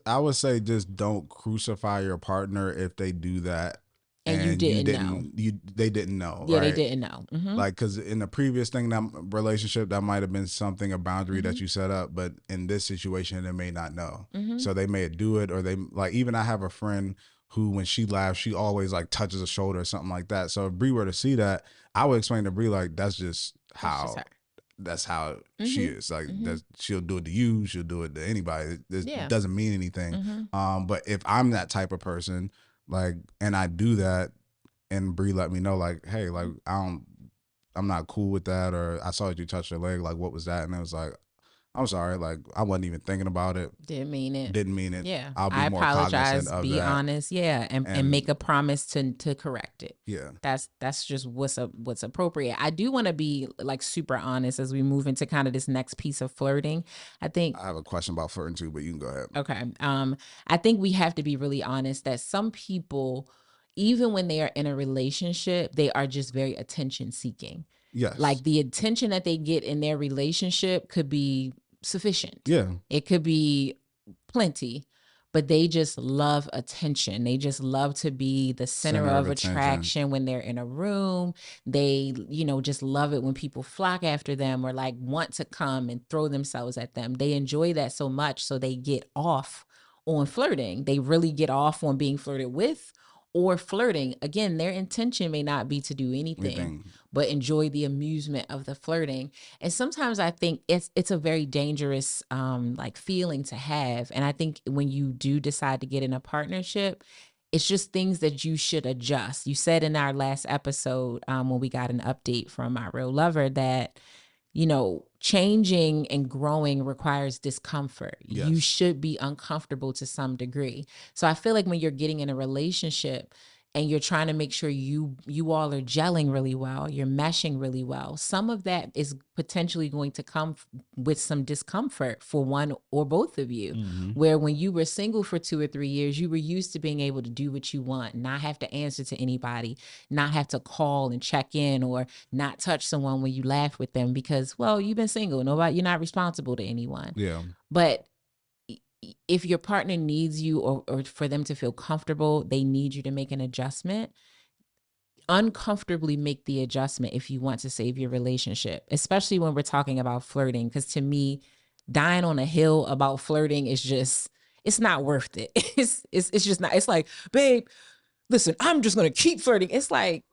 I would say, just don't crucify your partner if they do that. And you didn't know. They didn't know. Yeah, right? They didn't know. Like, because in the previous thing, that relationship, that might have been something, a boundary that you set up. But in this situation, they may not know. So they may do it, or they, like, even I have a friend who, when she laughs, she always like touches a shoulder or something like that. So if Bree were to see that, I would explain to Bree, like, that's just how. That's how she is. Like, she'll do it to you. She'll do it to anybody. It doesn't mean anything. But if I'm that type of person, like, and I do that, and Bree let me know, like, hey, like, I'm not cool with that, or I saw that you touched your leg, like, what was that? And it was like, I'm sorry, like, I wasn't even thinking about it. Didn't mean it. Yeah. I'll be more cognizant of be honest. Yeah. And make a promise to correct it. Yeah. That's just what's appropriate. I do want to be like super honest as we move into kind of this next piece of flirting. I have a question about flirting too, but you can go ahead. Okay. I think we have to be really honest that some people, even when they are in a relationship, they are just very attention seeking. Yes. Like, the attention that they get in their relationship could be sufficient. Yeah. It could be plenty, but they just love attention. They just love to be the center of attraction when they're in a room. They, just love it when people flock after them or like want to come and throw themselves at them. They enjoy that so much. So they get off on flirting. They really get off on being flirted with or flirting. Again, their intention may not be to do anything, but enjoy the amusement of the flirting. And sometimes I think it's a very dangerous like feeling to have. And I think when you do decide to get in a partnership, it's just things that you should adjust. You said in our last episode, when we got an update from our real lover, that changing and growing requires discomfort. Yes. You should be uncomfortable to some degree. So I feel like when you're getting in a relationship and you're trying to make sure you all are gelling really well, you're meshing really well, some of that is potentially going to come with some discomfort for one or both of you. Mm-hmm. Where when you were single for 2 or 3 years, you were used to being able to do what you want, not have to answer to anybody, not have to call and check in, or not touch someone when you laugh with them because, well, you've been single. You're not responsible to anyone. Yeah. But if your partner needs you or for them to feel comfortable, they need you to make an adjustment. Uncomfortably make the adjustment if you want to save your relationship, especially when we're talking about flirting. Because to me, dying on a hill about flirting is just, it's not worth it. It's just not. It's like, babe, listen, I'm just going to keep flirting. It's like,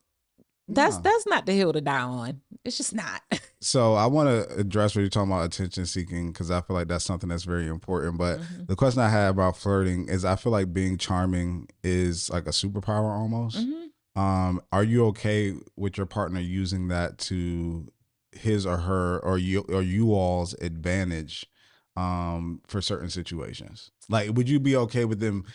that's not the hill to die on. It's just not. So I want to address what you're talking about, attention seeking, because I feel like that's something that's very important. But the question I had about flirting is, I feel like being charming is like a superpower almost. Mm-hmm. Are you okay with your partner using that to his or her or you all's advantage for certain situations? Like, would you be okay with them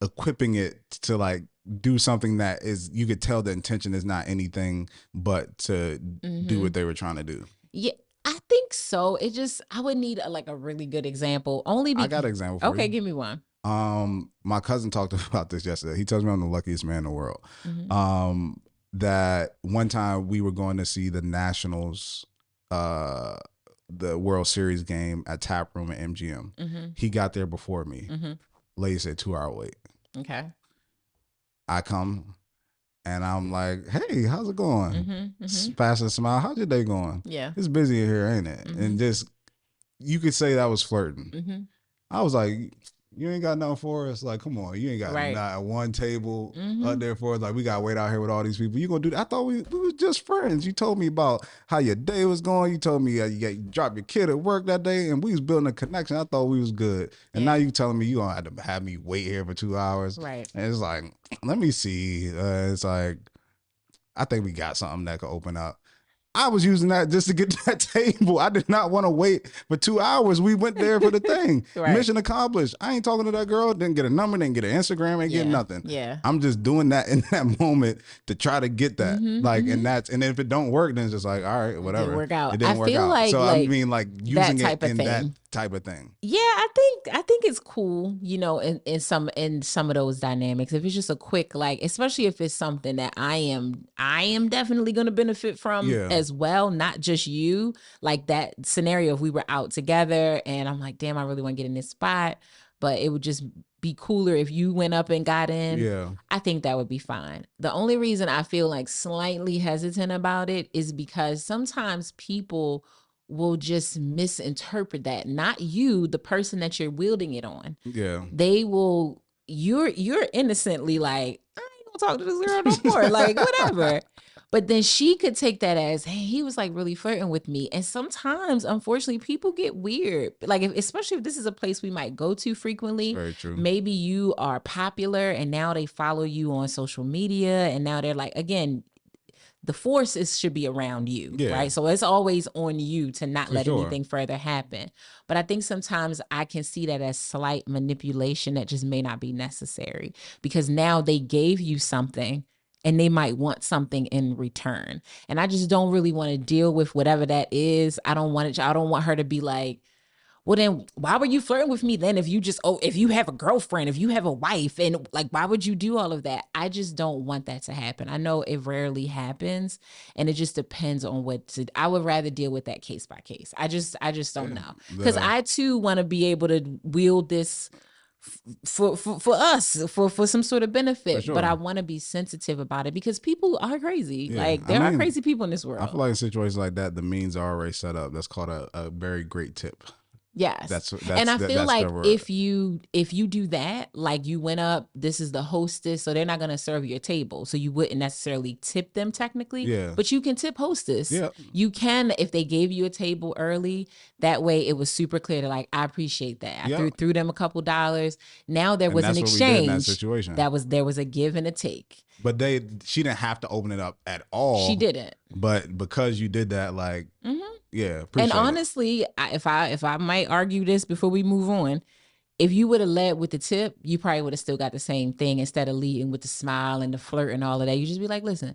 equipping it to like do something that is, you could tell the intention is not anything but to do what they were trying to do? Yeah, I think so. I would need a really good example. I got an example for you. Okay, give me one. My cousin talked about this yesterday. He tells me I'm the luckiest man in the world. Mm-hmm. That one time we were going to see the Nationals, the World Series game at Tap Room at MGM. Mm-hmm. He got there before me. Mm-hmm. Lady said 2-hour wait. Okay. I come and I'm like, hey, how's it going? Fast and smile. How's your day going? Yeah. It's busy in here, ain't it? And just, you could say that was flirting. I was like, you ain't got nothing for us. Like, come on, you ain't got not one table up there for us. Like, we got to wait out here with all these people. You going to do that? I thought we were just friends. You told me about how your day was going. You told me you dropped your kid at work that day, and we was building a connection. I thought we was good. And now you telling me you going to have to have me wait here for 2 hours. Right. And it's like, let me see. It's like, I think we got something that could open up. I was using that just to get that table. I did not want to wait for 2 hours. We went there for the thing. Mission accomplished. I ain't talking to that girl. Didn't get a number. Didn't get an Instagram. Ain't get nothing. Yeah. I'm just doing that in that moment to try to get that. And if it don't work, then it's just like, all right, whatever. It didn't work out. It didn't work out. Like, so I mean, like using it in that type of thing. Yeah, I think it's cool, in some of those dynamics. If it's just a quick, like, especially if it's something that I am definitely going to benefit from as well, not just you. Like that scenario, if we were out together and I'm like, damn, I really want to get in this spot, but it would just be cooler if you went up and got in. Yeah, I think that would be fine. The only reason I feel like slightly hesitant about it is because sometimes people will just misinterpret that. Not you, the person that you're wielding it on. Yeah. They will, you're innocently like, I ain't gonna talk to this girl no more. Like, whatever. But then she could take that as, hey, he was like really flirting with me. And sometimes, unfortunately, people get weird. Like, especially if this is a place we might go to frequently. Very true. Maybe you are popular and now they follow you on social media. And now they're like, again, the force should be around you, right? So it's always on you to not let anything further happen. But I think sometimes I can see that as slight manipulation that just may not be necessary, because now they gave you something and they might want something in return. And I just don't really want to deal with whatever that is. I don't want her to be like, well, then why were you flirting with me then if you have a girlfriend, if you have a wife, and like, why would you do all of that? I just don't want that to happen. I know it rarely happens, and it just depends on I would rather deal with that case by case. I just don't know. Because I too want to be able to wield this for us, for some sort of benefit, but I want to be sensitive about it because people are crazy. Like there are crazy people in this world. I feel like in situations like that, the means are already set up. That's called a very great tip. Yes. And I feel like if you do that, like you went up, this is the hostess, so they're not going to serve your table. So you wouldn't necessarily tip them technically, but you can tip hostess. Yeah. You can, if they gave you a table early, that way it was super clear to like, I appreciate that. I threw them a couple dollars. Now there was an exchange. In that situation. There was a give and a take. But she didn't have to open it up at all. She didn't. But because you did that, like, yeah, appreciate and honestly, if I might argue this before we move on, if you would have led with the tip, you probably would have still got the same thing instead of leading with the smile and the flirt and all of that. You just be like, listen,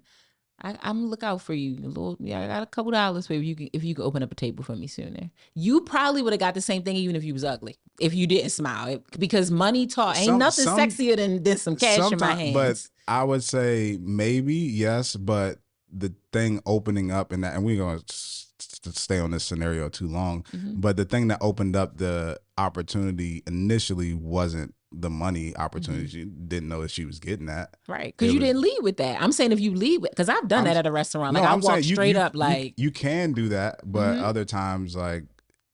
I'm gonna look out for you. I got a couple dollars for you if you could open up a table for me sooner. You probably would have got the same thing even if you was ugly. If you didn't smile, because money talk ain't nothing sexier than some cash in my hands. But I would say maybe yes, but the thing opening up in that, and we're gonna stay on this scenario too long, but the thing that opened up the opportunity initially wasn't the money opportunity. She didn't know that she was getting that. Right. Because you didn't lead with that. I'm saying if you lead with, because I've done that at a restaurant. Like I walk straight up like. You can do that, but other times like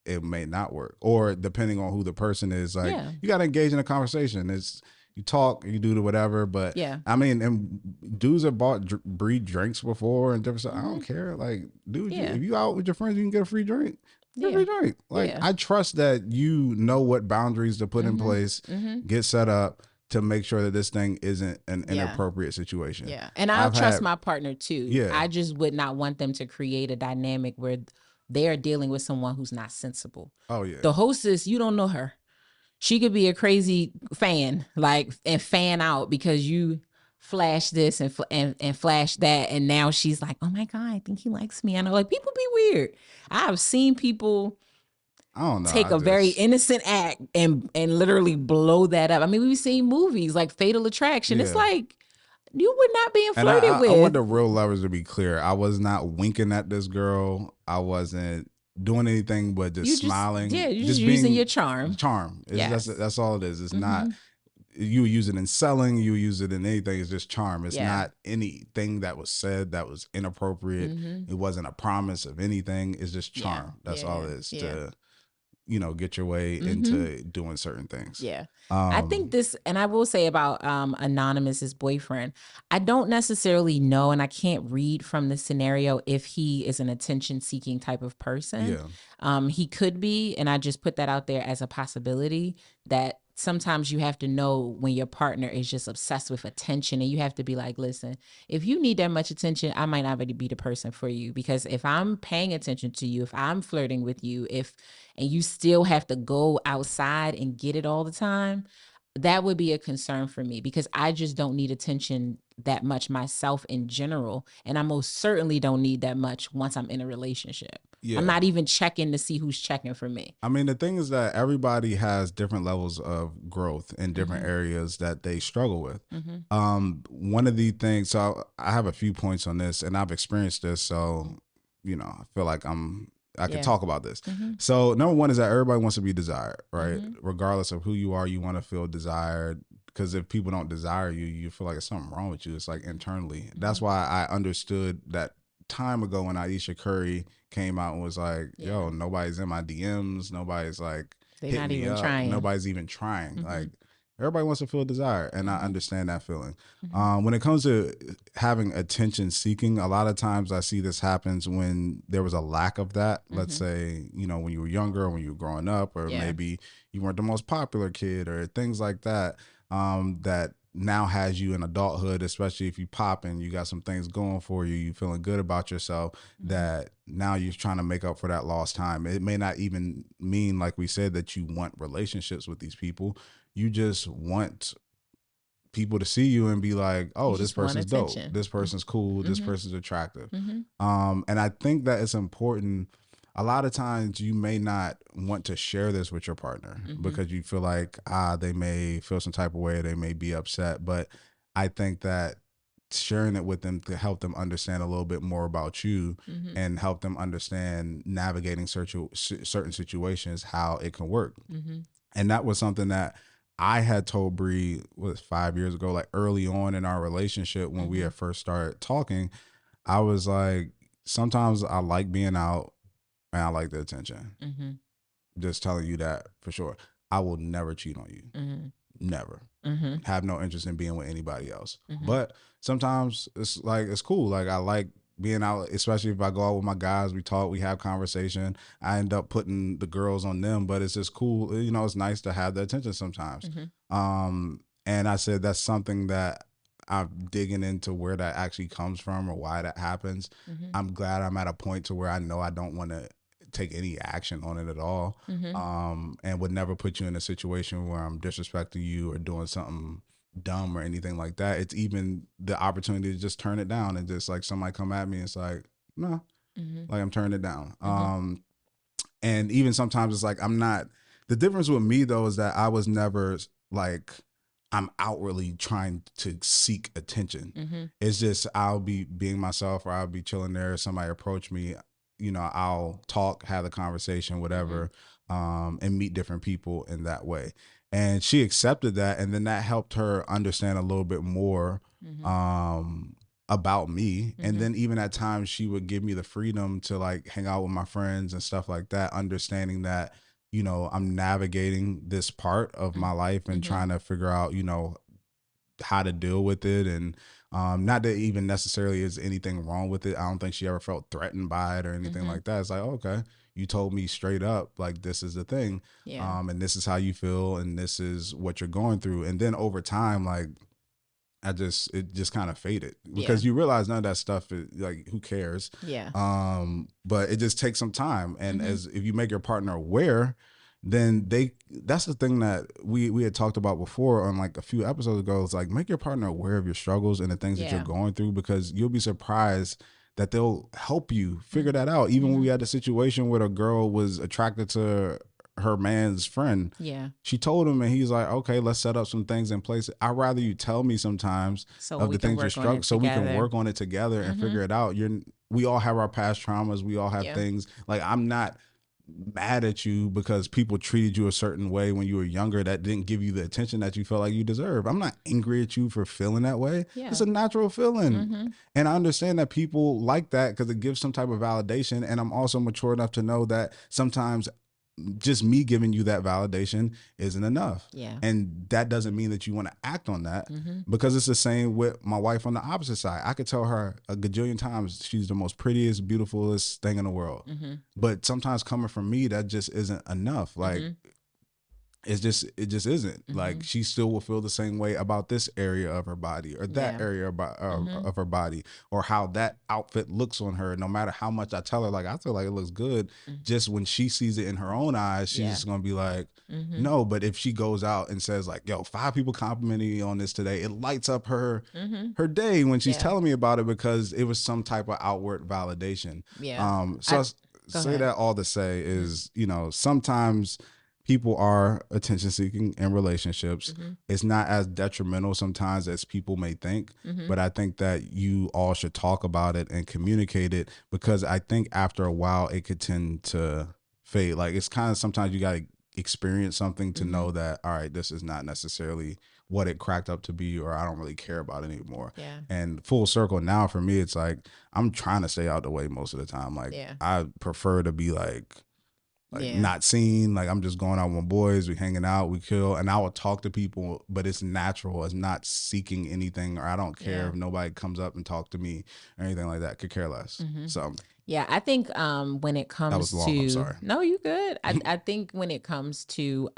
it may not work. Or depending on who the person is, like you got to engage in a conversation. You talk, you do the whatever, but I mean, and dudes have bought breed drinks before and different stuff. I don't care. Like, dude, if you out with your friends, you can get a free drink. Free drink. Like, I trust that you know what boundaries to put in place, get set up to make sure that this thing isn't an inappropriate situation. Yeah, and I trust my partner too. Yeah, I just would not want them to create a dynamic where they are dealing with someone who's not sensible. Oh yeah, the hostess, you don't know her. She could be a crazy fan, like, and fan out because you flash this and flash that, and now she's like, "Oh my God, I think he likes me." I know, like, people be weird. I've seen people take a very innocent act and literally blow that up. I mean, we've seen movies like Fatal Attraction. It's like you were not being flirted with. I want the real lovers to be clear. I was not winking at this girl. I wasn't doing anything but just smiling. You're just using your charm. That's all it is. It's not you use it in selling, you use it in anything. It's just charm. It's not anything that was said that was inappropriate. It wasn't a promise of anything. It's just charm. That's all it is to get your way into doing certain things. Yeah. I think this, and I will say about Anonymous's boyfriend, I don't necessarily know, and I can't read from the scenario if he is an attention-seeking type of person. Yeah. He could be, and I just put that out there as a possibility that sometimes you have to know when your partner is just obsessed with attention, and you have to be like, listen, if you need that much attention, I might not really be the person for you, because if I'm paying attention to you, if I'm flirting with you, and you still have to go outside and get it all the time, that would be a concern for me, because I just don't need attention that much myself in general. And I most certainly don't need that much once I'm in a relationship. Yeah. I'm not even checking to see who's checking for me. I mean, the thing is that everybody has different levels of growth in different areas that they struggle with. One of the things, so I have a few points on this, and I've experienced this, so I feel like I can talk about this. So number one is that everybody wants to be desired, right? Regardless of who you are, you want to feel desired. Because if people don't desire you, you feel like it's something wrong with you. It's like internally. That's why I understood that time ago when Aisha Curry came out and was like, yo, nobody's in my DMs. Nobody's like, they're not even trying. Nobody's even trying. Like, everybody wants to feel desired, and I understand that feeling. When it comes to having attention seeking, a lot of times I see this happens when there was a lack of that. Let's say, when you were younger, or when you were growing up, or maybe you weren't the most popular kid, or things like that, that now has you in adulthood, especially if you pop and you got some things going for you, you feeling good about yourself, that now you're trying to make up for that lost time. It may not even mean, like we said, that you want relationships with these people. You just want people to see you and be like, oh, this person's dope. This person's cool. This person's attractive. And I think that it's important. A lot of times you may not want to share this with your partner because you feel like, they may feel some type of way. They may be upset. But I think that sharing it with them to help them understand a little bit more about you and help them understand navigating certain situations, how it can work. And that was something that I had told Bree 5 years ago, like early on in our relationship when we had first started talking. I was like, sometimes I like being out and I like the attention. just telling you that for sure. I will never cheat on you. Never. Have no interest in being with anybody else. But sometimes it's like, it's cool. Like, I like being out, especially if I go out with my guys, we talk, we have conversation. I end up putting the girls on them, but it's just cool. You know, it's nice to have the attention sometimes. And I said that's something that I'm digging into where that actually comes from or why that happens. I'm glad I'm at a point to where I know I don't want to take any action on it at all. And would never put you in a situation where I'm disrespecting you or doing something dumb or anything like that. It's even the opportunity to just turn it down and just like somebody come at me, it's like, no, like I'm turning it down. And even sometimes it's like, I'm not, the difference with me though is that I was never like, I'm outwardly trying to seek attention. It's just, I'll be being myself, or I'll be chilling there, somebody approach me, you know, I'll talk, have a conversation, whatever, and meet different people in that way. And she accepted that, and then that helped her understand a little bit more about me. And then even at times she would give me the freedom to like hang out with my friends and stuff like that, understanding that, you know, I'm navigating this part of my life and trying to figure out, you know, how to deal with it. And not that even necessarily is anything wrong with it. I don't think she ever felt threatened by it or anything like that. It's like, okay, you told me straight up, like, this is the thing. And this is how you feel, and this is what you're going through. And then over time, like, it just kind of faded, because you realize none of that stuff is like, who cares? But it just takes some time. And as if you make your partner aware, then that's the thing that we had talked about before on like a few episodes ago. It's like, make your partner aware of your struggles and the things that you're going through, because you'll be surprised that they'll help you figure that out. Even when we had the situation where a girl was attracted to her man's friend. She told him, and he's like, okay, let's set up some things in place. I'd rather you tell me sometimes of the things you're struggling, so we can work on it together and figure it out. We all have our past traumas. We all have things. Like, I'm not mad at you because people treated you a certain way when you were younger that didn't give you the attention that you felt like you deserve. I'm not angry at you for feeling that way. It's a natural feeling. And I understand that people like that because it gives some type of validation. And I'm also mature enough to know that sometimes just me giving you that validation isn't enough. And that doesn't mean that you want to act on that, because it's the same with my wife on the opposite side. I could tell her a gajillion times she's the most prettiest, beautifulest thing in the world. But sometimes coming from me, that just isn't enough. Like, it just isn't. Like, she still will feel the same way about this area of her body or that area of her body, or how that outfit looks on her. No matter how much I tell her, like, I feel like it looks good, just when she sees it in her own eyes, she's just gonna be like, no. But if she goes out and says like, yo, 5 people complimented me on this today, it lights up her day when she's telling me about it, because it was some type of outward validation. So I say that all to say is, you know, sometimes people are attention seeking in relationships. It's not as detrimental sometimes as people may think, but I think that you all should talk about it and communicate it, because I think after a while it could tend to fade. Like, it's kind of, sometimes you got to experience something to know that, all right, this is not necessarily what it cracked up to be, or I don't really care about it anymore. And full circle now for me, it's like, I'm trying to stay out the way most of the time. Like, I prefer to be like not seen. Like, I'm just going out with my boys, we hanging out, we chill, and I will talk to people, but it's natural. It's not seeking anything, or I don't care if nobody comes up and talk to me or anything like that. Could care less. So I think when it comes that was long, I'm sorry. No, you good. I think when it comes to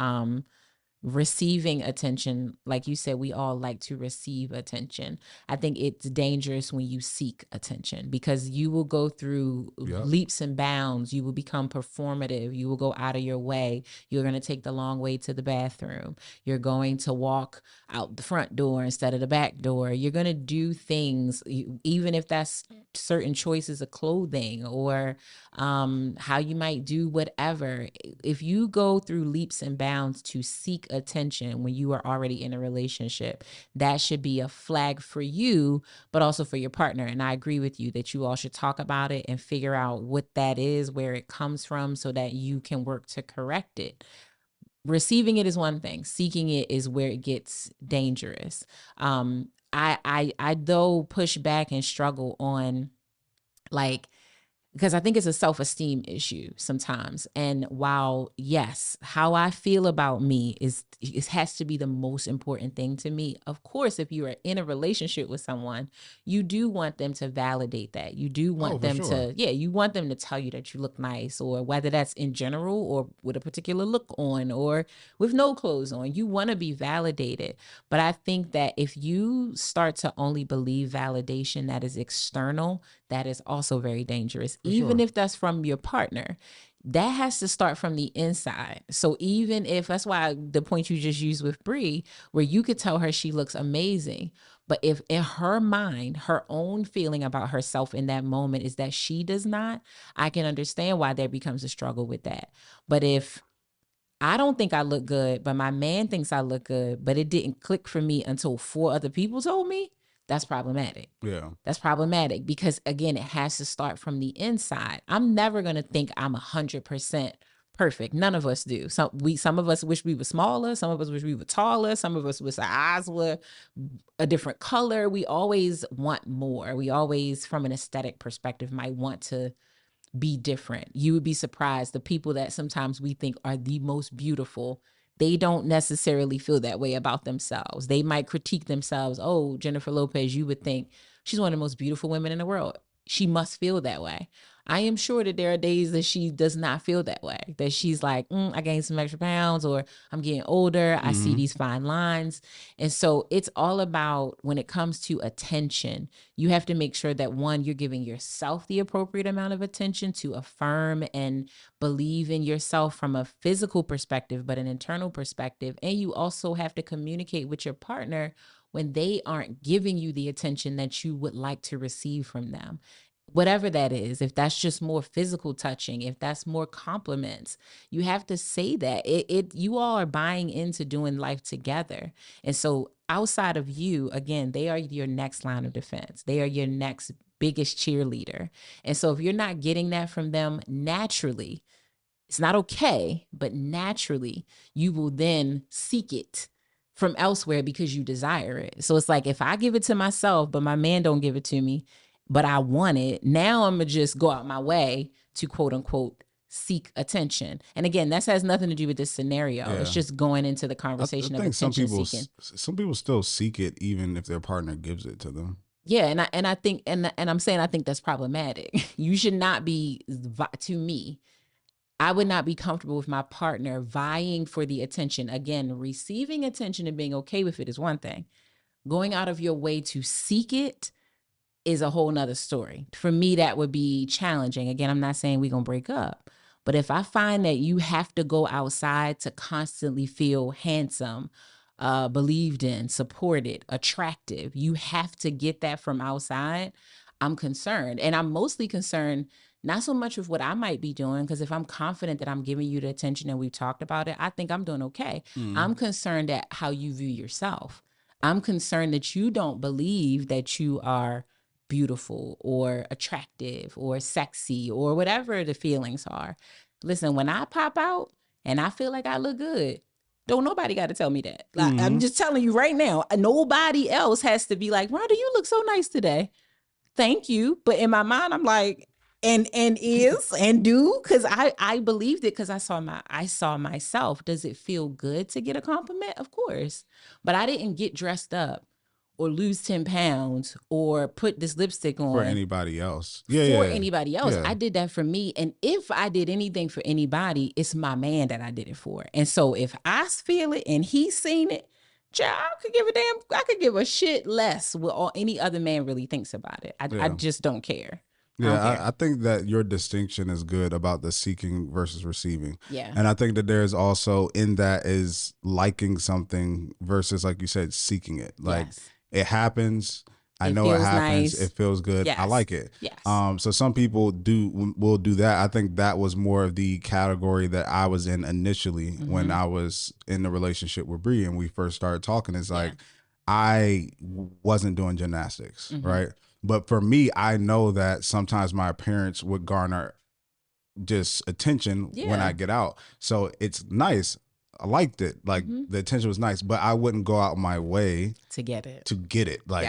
receiving attention, like you said, we all like to receive attention. I think it's dangerous when you seek attention, because you will go through leaps and bounds. You will become performative. You will go out of your way. You're going to take the long way to the bathroom. You're going to walk out the front door instead of the back door. You're going to do things, even if that's certain choices of clothing, or how you might do whatever. If you go through leaps and bounds to seek attention when you are already in a relationship, that should be a flag for you, but also for your partner. And I agree with you that you all should talk about it and figure out what that is, where it comes from, so that you can work to correct it. Receiving it is one thing. Seeking it is where it gets dangerous. I though push back and struggle on, like, because I think it's a self-esteem issue sometimes. And while, yes, how I feel about me it has to be the most important thing to me. Of course, if you are in a relationship with someone, you do want them to validate that. You do want them to, you want them to tell you that you look nice, or whether that's in general or with a particular look on or with no clothes on. You want to be validated. But I think that if you start to only believe validation that is external, that is also very dangerous. Even if that's from your partner, that has to start from the inside. So even if that's why the point you just used with Bree, where you could tell her she looks amazing, but if in her mind, her own feeling about herself in that moment is that she does not, I can understand why there becomes a struggle with that. But if I don't think I look good, but my man thinks I look good, but it didn't click for me until 4 other people told me, that's problematic. Yeah. That's problematic because, again, it has to start from the inside. I'm never going to think I'm 100% perfect. None of us do. Some of us wish we were smaller. Some of us wish we were taller. Some of us wish our eyes were a different color. We always want more. We always, from an aesthetic perspective, might want to be different. You would be surprised. The people that sometimes we think are the most beautiful, they don't necessarily feel that way about themselves. They might critique themselves. Oh, Jennifer Lopez, you would think she's one of the most beautiful women in the world. She must feel that way. I am sure that there are days that she does not feel that way, that she's like, I gained some extra pounds, or I'm getting older. I see these fine lines. And so it's all about, when it comes to attention, you have to make sure that, one, you're giving yourself the appropriate amount of attention to affirm and believe in yourself from a physical perspective, but an internal perspective. And you also have to communicate with your partner when they aren't giving you the attention that you would like to receive from them. Whatever that is, if that's just more physical touching, if that's more compliments, you have to say that. You all are buying into doing life together. And so outside of you, again, they are your next line of defense. They are your next biggest cheerleader. And so if you're not getting that from them naturally, it's not okay, but naturally, you will then seek it from elsewhere because you desire it. So it's like, if I give it to myself, but my man don't give it to me, but I want it, now I'm going to just go out my way to, quote unquote, seek attention. And again, that has nothing to do with this scenario. Yeah. It's just going into the conversation of attention seeking. Some people still seek it even if their partner gives it to them. Yeah, and I think, and I'm saying, I think that's problematic. You should not be, to me, I would not be comfortable with my partner vying for the attention. Again, receiving attention and being okay with it is one thing. Going out of your way to seek it is a whole nother story. For me, that would be challenging. Again, I'm not saying we're going to break up, but if I find that you have to go outside to constantly feel handsome, believed in, supported, attractive, you have to get that from outside, I'm concerned. And I'm mostly concerned not so much with what I might be doing, because if I'm confident that I'm giving you the attention and we've talked about it, I think I'm doing okay. I'm concerned at how you view yourself. I'm concerned that you don't believe that you are beautiful or attractive or sexy or whatever the feelings are. Listen, when I pop out and I feel like I look good, don't nobody got to tell me that. Like, I'm just telling you right now, nobody else has to be like, Rhonda, you look so nice today. Thank you. But in my mind, I'm like, and do, because I believed it, because I saw myself. Does it feel good to get a compliment? Of course. But I didn't get dressed up or lose 10 pounds or put this lipstick on for anybody else. Anybody else. Yeah. I did that for me. And if I did anything for anybody, it's my man that I did it for. And so if I feel it and he's seen it, I could give a shit less what any other man really thinks about it. I just don't care. Yeah, I think that your distinction is good about the seeking versus receiving. Yeah. And I think that there's also in that is liking something versus, like you said, seeking it. Like, it happens. I know it happens. Nice. It feels good. Yes. I like it. Yes. So some people will do that. I think that was more of the category that I was in initially when I was in the relationship with Bree and we first started talking. It's like, I wasn't doing gymnastics, right? But for me, I know that sometimes my appearance would garner just attention when I get out. So it's nice. I liked it. Like the attention was nice, but I wouldn't go out my way to get it. Like,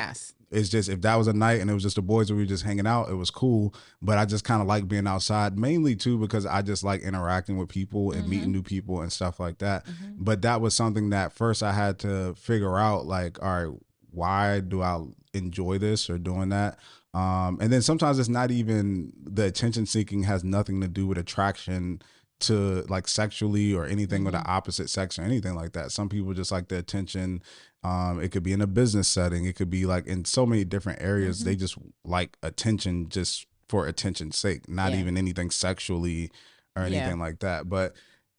it's just, if that was a night and it was just the boys and we were just hanging out, it was cool. But I just kind of like being outside, mainly too because I just like interacting with people and meeting new people and stuff like that. But that was something that first I had to figure out, like, all right, why do I enjoy this or doing that? And then sometimes it's not even, the attention seeking has nothing to do with attraction to like sexually or anything with the opposite sex or anything like that. Some people just like the attention. It could be in a business setting. It could be like in so many different areas. They just like attention just for attention's sake, not even anything sexually or anything like that. But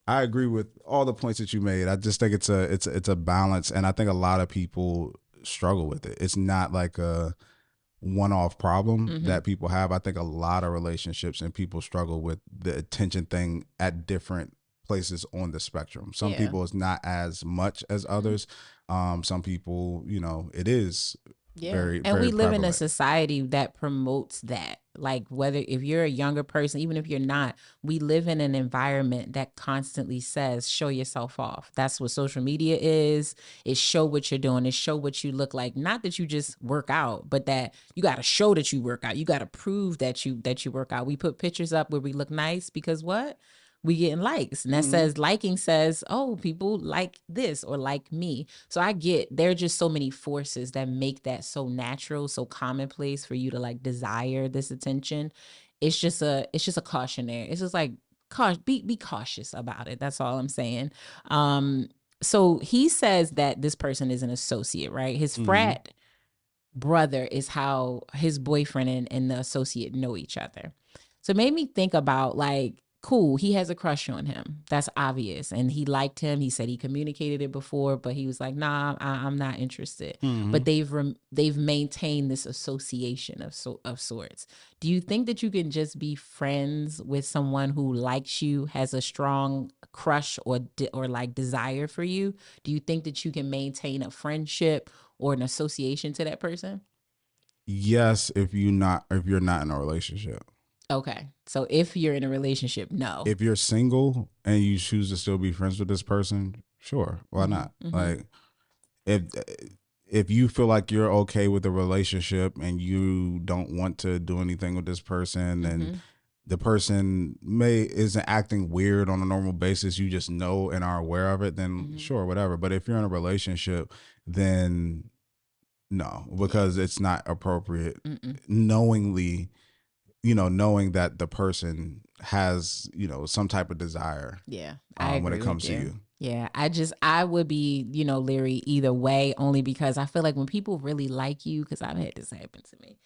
I agree with all the points that you made. I just think it's a balance, and I think a lot of people struggle with it. It's not like a one-off problem that people have. I think a lot of relationships and people struggle with the attention thing at different places on the spectrum. Some people it's not as much as others. Some people, it is very, and very we live prevalent. in a society that promotes that. Like, whether if you're a younger person, even if you're not, we live in an environment that constantly says, show yourself off. That's what social media is. It show what you're doing. It show what you look like. Not that you just work out, but that you got to show that you work out. You got to prove that you work out. We put pictures up where we look nice because what? We getting likes, and that says, liking says, oh, people like this or like me. So I get, there are just so many forces that make that so natural, so commonplace for you to like desire this attention. It's just a cautionary. It's just like, be cautious about it. That's all I'm saying. So he says that this person is an associate, right? His frat brother is how his boyfriend and the associate know each other. So it made me think about, like, cool, he has a crush on him. That's obvious. And he liked him. He said he communicated it before, but he was like, nah, I'm not interested. But they've maintained this association of sorts. Do you think that you can just be friends with someone who likes you, has a strong crush or like desire for you? Do you think that you can maintain a friendship or an association to that person? Yes, if you're not in a relationship. Okay. So if you're in a relationship, no. If you're single and you choose to still be friends with this person, sure, why not? Like, if you feel like you're okay with the relationship and you don't want to do anything with this person, and the person isn't acting weird on a normal basis, you just know and are aware of it, then sure, whatever. But if you're in a relationship, then no, because it's not appropriate. Knowingly, knowing that the person has, some type of desire. Yeah, I agree when it comes with to you. Yeah, I would be, leery either way, only because I feel like when people really like you, because I've had this happen to me,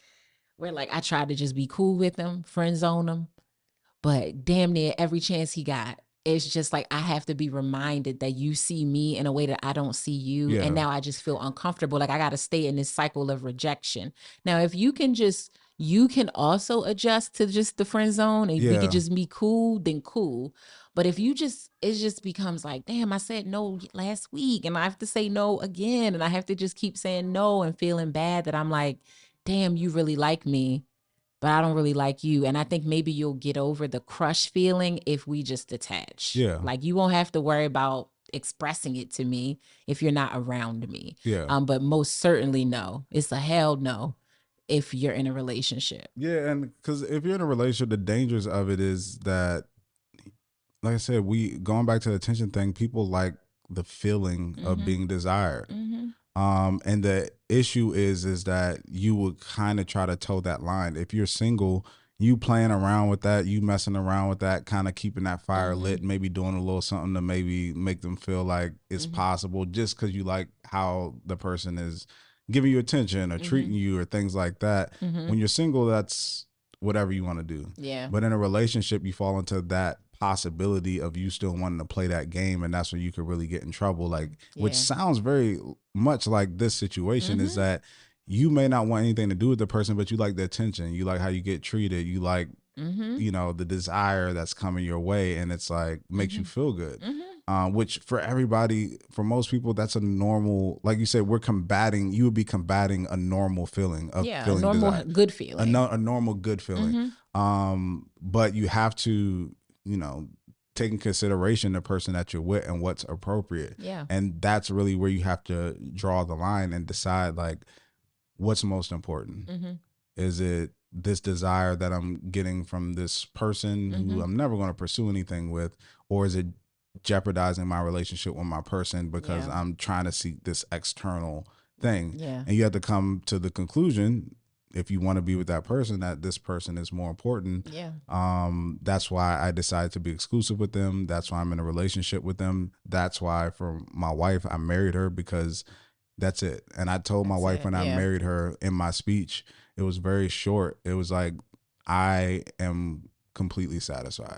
where like I tried to just be cool with them, friend zone them, but damn near every chance he got, it's just like I have to be reminded that you see me in a way that I don't see you. Yeah. And now I just feel uncomfortable. Like I got to stay in this cycle of rejection. Now, if you can also adjust to just the friend zone and we could just be cool, then cool. But if it just becomes like, damn, I said no last week and I have to say no again. And I have to just keep saying no and feeling bad that I'm like, damn, you really like me, but I don't really like you. And I think maybe you'll get over the crush feeling if we just detach. Yeah. Like you won't have to worry about expressing it to me if you're not around me. Yeah. But most certainly no. It's a hell no if you're in a relationship. Yeah, and because if you're in a relationship, the dangers of it is that, like I said, going back to the attention thing, people like the feeling of being desired. And the issue is that you would kind of try to toe that line. If you're single, you playing around with that, you messing around with that, kind of keeping that fire lit, maybe doing a little something to maybe make them feel like it's possible, just because you like how the person is giving you attention or treating you or things like that. When you're single, that's whatever you want to do. Yeah. But in a relationship, you fall into that possibility of you still wanting to play that game, and that's when you could really get in trouble. Like, which sounds very much like this situation, is that you may not want anything to do with the person, but you like the attention, you like how you get treated, you like the desire that's coming your way, and it's like makes you feel good. Which for everybody, for most people, that's a normal, like you said, you would be combating a normal feeling of feeling a normal desire. good feeling. A normal good feeling. But you have to, take in consideration the person that you're with and what's appropriate. Yeah. And that's really where you have to draw the line and decide, like, what's most important? Is it this desire that I'm getting from this person who I'm never going to pursue anything with, or is it jeopardizing my relationship with my person because I'm trying to seek this external thing? And you have to come to the conclusion, if you want to be with that person, that this person is more important. That's why I decided to be exclusive with them. That's why I'm in a relationship with them. That's why for my wife, I married her, because that's it. And I told my wife when I married her in my speech, it was very short. It was like, I am completely satisfied.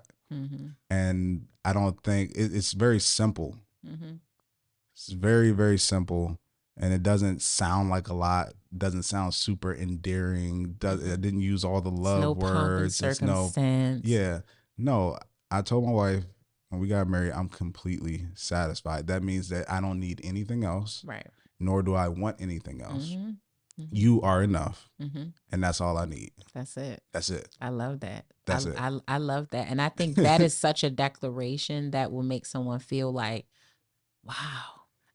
And I don't think it's very simple. It's very, very simple. And it doesn't sound like a lot. Doesn't sound super endearing. It didn't use all the love words. It's no no. I told my wife when we got married, I'm completely satisfied. That means that I don't need anything else. Right. Nor do I want anything else. You are enough. And that's all I need. That's it. That's it. I love that. That's it. I love that. And I think that is such a declaration that will make someone feel like, wow.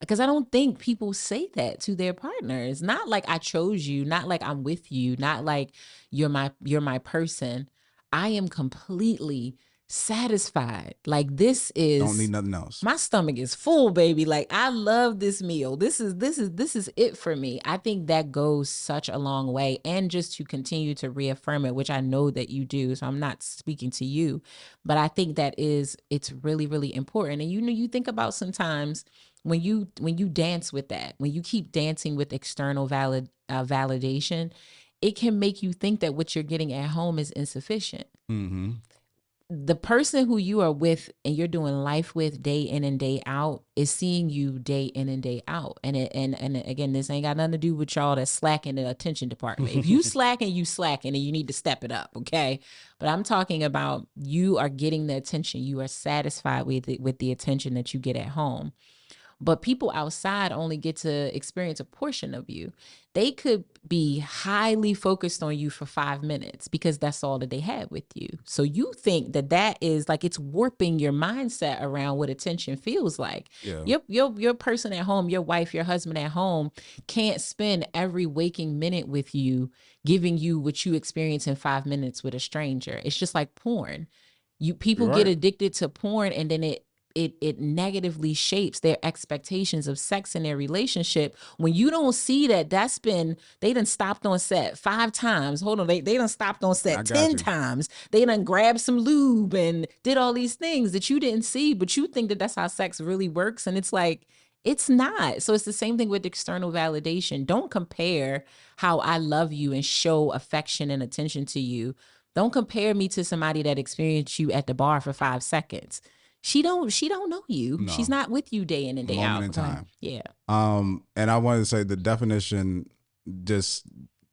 Because I don't think people say that to their partners. Not like I chose you, not like I'm with you, not like you're my person. I am completely satisfied. Like, this is, don't need nothing else. My stomach is full, baby. Like, I love this meal. This is it for me. I think that goes such a long way. And just to continue to reaffirm it, which I know that you do, so I'm not speaking to you, but I think it's really, really important. And you think about sometimes when you dance with that, when you keep dancing with external validation, it can make you think that what you're getting at home is insufficient. The person who you are with and you're doing life with day in and day out is seeing you day in and day out. And again, this ain't got nothing to do with y'all that's slacking in the attention department. If you slacking, and you need to step it up, okay? But I'm talking about you are getting the attention. You are satisfied with the attention that you get at home. But people outside only get to experience a portion of you. They could be highly focused on you for 5 minutes because that's all that they had with you. So you think that is like, it's warping your mindset around what attention feels like. Your person at home, your wife, your husband at home can't spend every waking minute with you, giving you what you experience in 5 minutes with a stranger. It's just like porn. People get addicted to porn, and then it negatively shapes their expectations of sex in their relationship. When you don't see that, they done stopped on set 5 times. Hold on, they done stopped on set 10 times. They done grabbed some lube and did all these things that you didn't see, but you think that that's how sex really works. And it's like, it's not. So it's the same thing with external validation. Don't compare how I love you and show affection and attention to you. Don't compare me to somebody that experienced you at the bar for 5 seconds. She don't know you. No. She's not with you day in and day out. Moment in time. Yeah. And I wanted to say the definition, just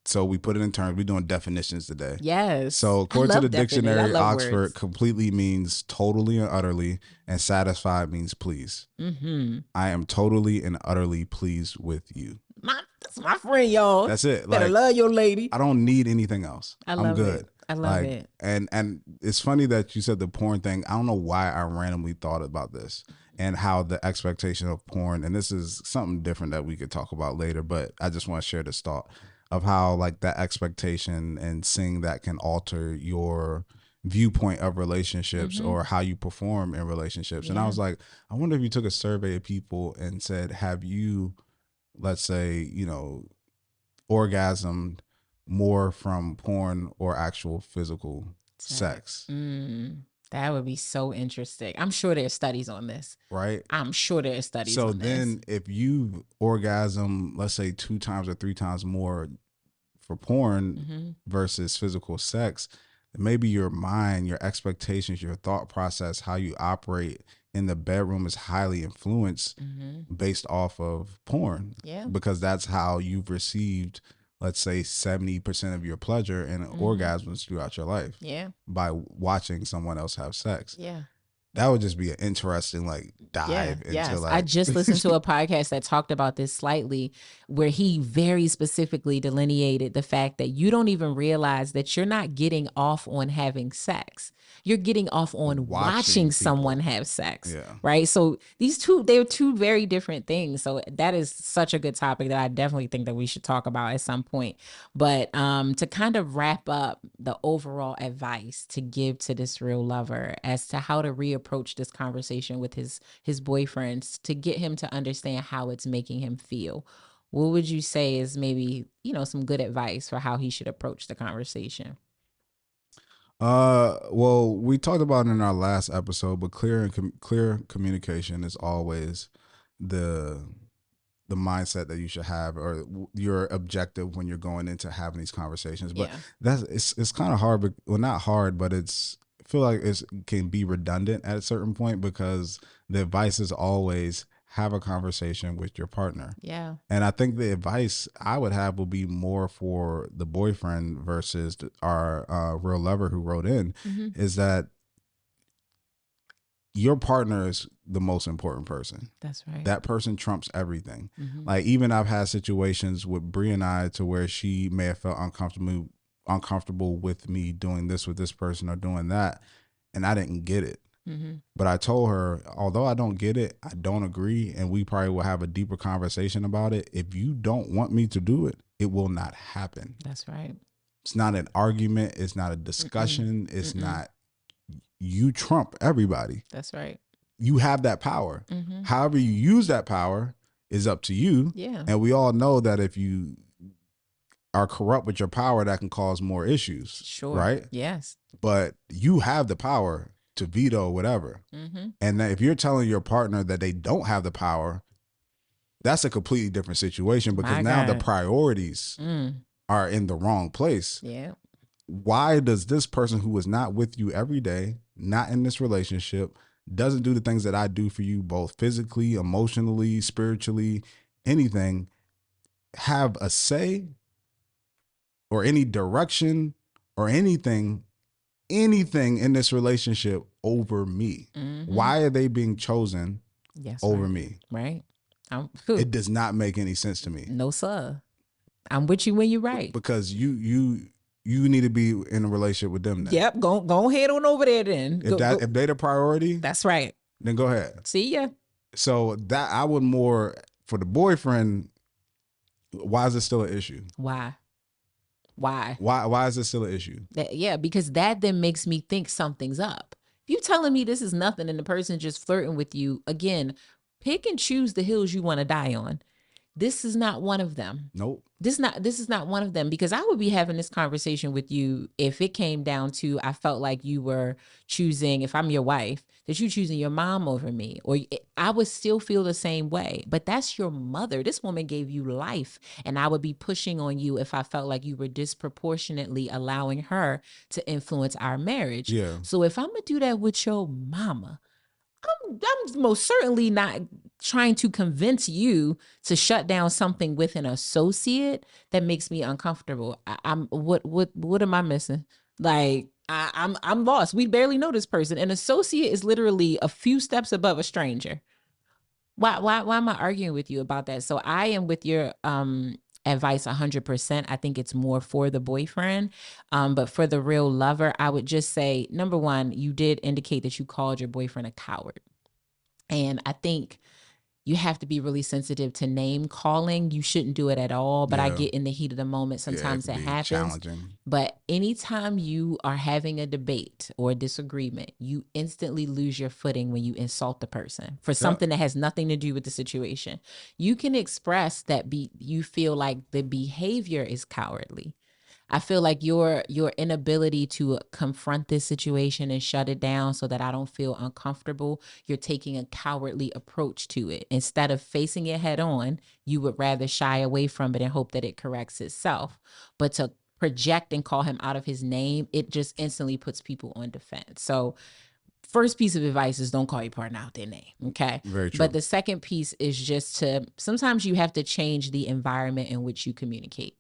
so we put it in terms, we're doing definitions today. Yes. So according to the dictionary, Oxford words. Completely means totally and utterly, and satisfied means pleased. I am totally and utterly pleased with you. That's my friend, y'all. That's it. Better love your lady. I don't need anything else. I'm good. I love it. And it's funny that you said the porn thing. I don't know why I randomly thought about this and how the expectation of porn, and this is something different that we could talk about later, but I just want to share this thought of how like that expectation and seeing that can alter your viewpoint of relationships or how you perform in relationships. And I was like, I wonder if you took a survey of people and said, have you, let's say, orgasmed more from porn or actual physical sex? That would be so interesting. I'm sure there's studies on this. Right? I'm sure there's studies on this. So then if you orgasm, let's say 2 times or 3 times more for porn versus physical sex, maybe your mind, your expectations, your thought process, how you operate in the bedroom is highly influenced based off of porn. Yeah. Because that's how you've received, let's say, 70% of your pleasure and orgasms throughout your life. Yeah. By watching someone else have sex. Yeah. that would just be an interesting like dive into like. I just listened to a podcast that talked about this slightly, where he very specifically delineated the fact that you don't even realize that you're not getting off on having sex. You're getting off on watching someone have sex. Yeah. Right. So they're two very different things. So that is such a good topic that I definitely think that we should talk about at some point. But to kind of wrap up the overall advice to give to this real lover as to how to reapproach this conversation with his boyfriends to get him to understand how it's making him feel, what would you say is maybe, some good advice for how he should approach the conversation? Well, we talked about it in our last episode, but clear communication is always the mindset that you should have, or your objective when you're going into having these conversations. But it's kind of hard, but well, not hard, but I feel like it can be redundant at a certain point, because the advice is always have a conversation with your partner. Yeah. And I think the advice I would have would be more for the boyfriend versus our real lover who wrote in, is that your partner is the most important person. That's right. That person trumps everything. Like, even I've had situations with Brie and I to where she may have felt uncomfortable with me doing this with this person or doing that, and I didn't get it. But I told her, although I don't get it, I don't agree, and we probably will have a deeper conversation about it. If you don't want me to do it, it will not happen. That's right. It's not an argument. It's not a discussion. It's not, you trump everybody. That's right. You have that power. However you use that power is up to you. Yeah. And we all know that if you are corrupt with your power, that can cause more issues. Sure. Right? Yes. But you have the power to veto whatever. And if you're telling your partner that they don't have the power, that's a completely different situation, because now the priorities are in the wrong place. Yeah. Why does this person who is not with you every day, not in this relationship, doesn't do the things that I do for you, both physically, emotionally, spiritually, anything, have a say or any direction or anything in this relationship over me? Why are they being chosen over me? Right. It does not make any sense to me. No, sir. I'm with you when you're right. Because you need to be in a relationship with them then. Yep. Go ahead on over there then. If they're the priority, that's right. Then go ahead. See ya. So that I would more for the boyfriend. Why is it still an issue? Why is it still an issue? Because that then makes me think something's up. If you telling me this is nothing and the person just flirting with you, again, pick and choose the hills you want to die on. This is not one of them. Nope. This is not one of them, because I would be having this conversation with you if it came down to, I felt like you were choosing, if I'm your wife, that you choosing your mom over me, or I would still feel the same way. But that's your mother. This woman gave you life, and I would be pushing on you if I felt like you were disproportionately allowing her to influence our marriage. Yeah. So if I'm gonna do that with your mama, I'm most certainly not trying to convince you to shut down something with an associate that makes me uncomfortable. What am I missing? Like, I'm lost. We barely know this person. An associate is literally a few steps above a stranger. Why am I arguing with you about that? So I am with your advice 100%. I think it's more for the boyfriend. But for the real lover, I would just say, number one, you did indicate that you called your boyfriend a coward. And I think you have to be really sensitive to name calling. You shouldn't do it at all. But I get in the heat of the moment. Sometimes it happens. Challenging. But anytime you are having a debate or a disagreement, you instantly lose your footing when you insult the person for something that has nothing to do with the situation. You can express that you feel like the behavior is cowardly. I feel like your inability to confront this situation and shut it down so that I don't feel uncomfortable, you're taking a cowardly approach to it. Instead of facing it head on, you would rather shy away from it and hope that it corrects itself. But to project and call him out of his name, it just instantly puts people on defense. So first piece of advice is don't call your partner out their name. Okay. Very true. But the second piece is just sometimes you have to change the environment in which you communicate.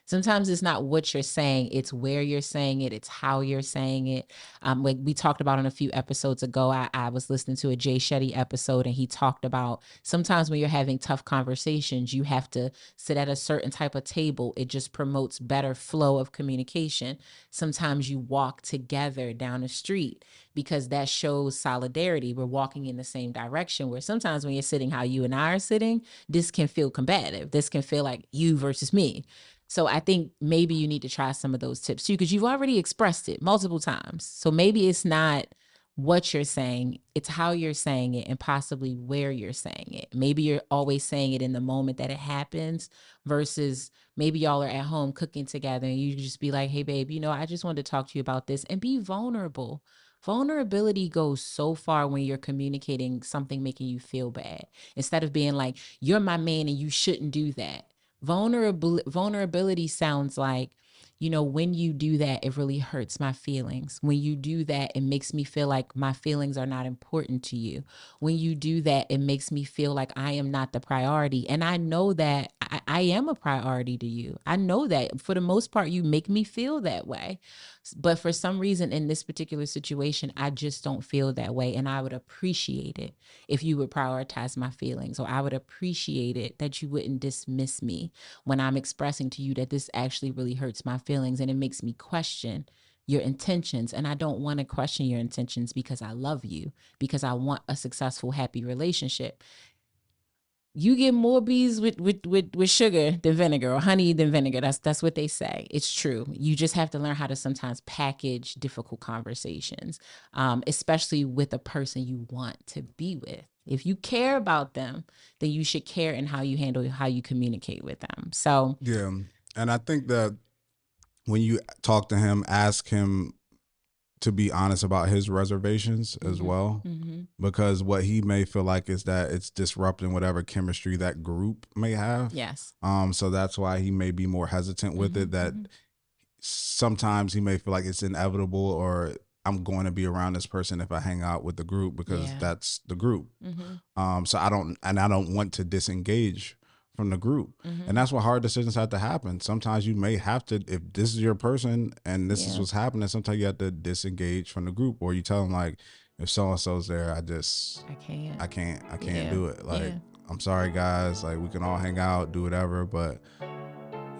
Sometimes it's not what you're saying, it's where you're saying it, it's how you're saying it. Like we talked about on a few episodes ago, I was listening to a Jay Shetty episode, and he talked about sometimes when you're having tough conversations, you have to sit at a certain type of table. It just promotes better flow of communication. Sometimes you walk together down the street because that shows solidarity. We're walking in the same direction, where sometimes when you're sitting how you and I are sitting, this can feel combative. This can feel like you versus me. So I think maybe you need to try some of those tips too, because you've already expressed it multiple times. So maybe it's not what you're saying, it's how you're saying it and possibly where you're saying it. Maybe you're always saying it in the moment that it happens versus maybe y'all are at home cooking together and you just be like, hey, babe, I just wanted to talk to you about this, and be vulnerable. Vulnerability goes so far when you're communicating something making you feel bad, instead of being like, you're my man and you shouldn't do that. Vulnerability sounds like, when you do that, it really hurts my feelings. When you do that, it makes me feel like my feelings are not important to you. When you do that, it makes me feel like I am not the priority. And I know that I am a priority to you. I know that for the most part, you make me feel that way. But for some reason in this particular situation, I just don't feel that way. And I would appreciate it if you would prioritize my feelings, or I would appreciate it that you wouldn't dismiss me when I'm expressing to you that this actually really hurts my feelings and it makes me question your intentions. And I don't want to question your intentions because I love you, because I want a successful, happy relationship. You get more bees with sugar than vinegar, or honey than vinegar. That's what they say. It's true. You just have to learn how to sometimes package difficult conversations, especially with a person you want to be with. If you care about them, then you should care in how you handle, how you communicate with them. So yeah, and I think that when you talk to him, ask him to be honest about his reservations as well, because what he may feel like is that it's disrupting whatever chemistry that group may have. Yes. So that's why he may be more hesitant with it, that sometimes he may feel like it's inevitable, or I'm going to be around this person if I hang out with the group because that's the group. So I don't want to disengage from the group. And that's what hard decisions have to happen. Sometimes you may have to, if this is your person and this is what's happening, sometimes you have to disengage from the group, or you tell them like, if so-and-so's there, I can't do it. Like, I'm sorry guys, like we can all hang out, do whatever, but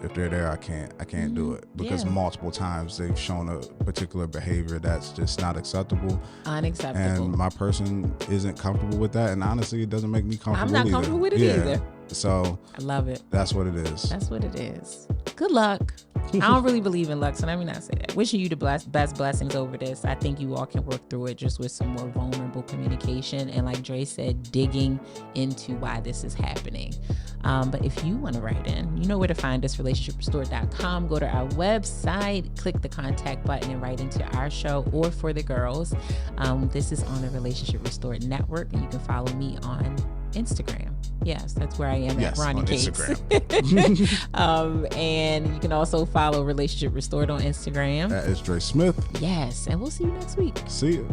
if they're there, I can't do it, because multiple times they've shown a particular behavior that's just not acceptable. Unacceptable. And my person isn't comfortable with that. And honestly, it doesn't make me comfortable I'm not comfortable with it either. So I love it. That's what it is. That's what it is. Good luck. I don't really believe in luck, so let me not say that. Wishing you the best blessings over this. I think you all can work through it just with some more vulnerable communication. And like Dre said, digging into why this is happening. But if you want to write in, you know where to find us, relationshiprestored.com. Go to our website, click the contact button, and write into our show or for the girls. This is on the Relationship Restored Network, and you can follow me on Instagram. Yes, that's where I am at Ronnie Cates. And you can also follow Relationship Restored on Instagram. That is Dre Smith. Yes, and we'll see you next week. See you.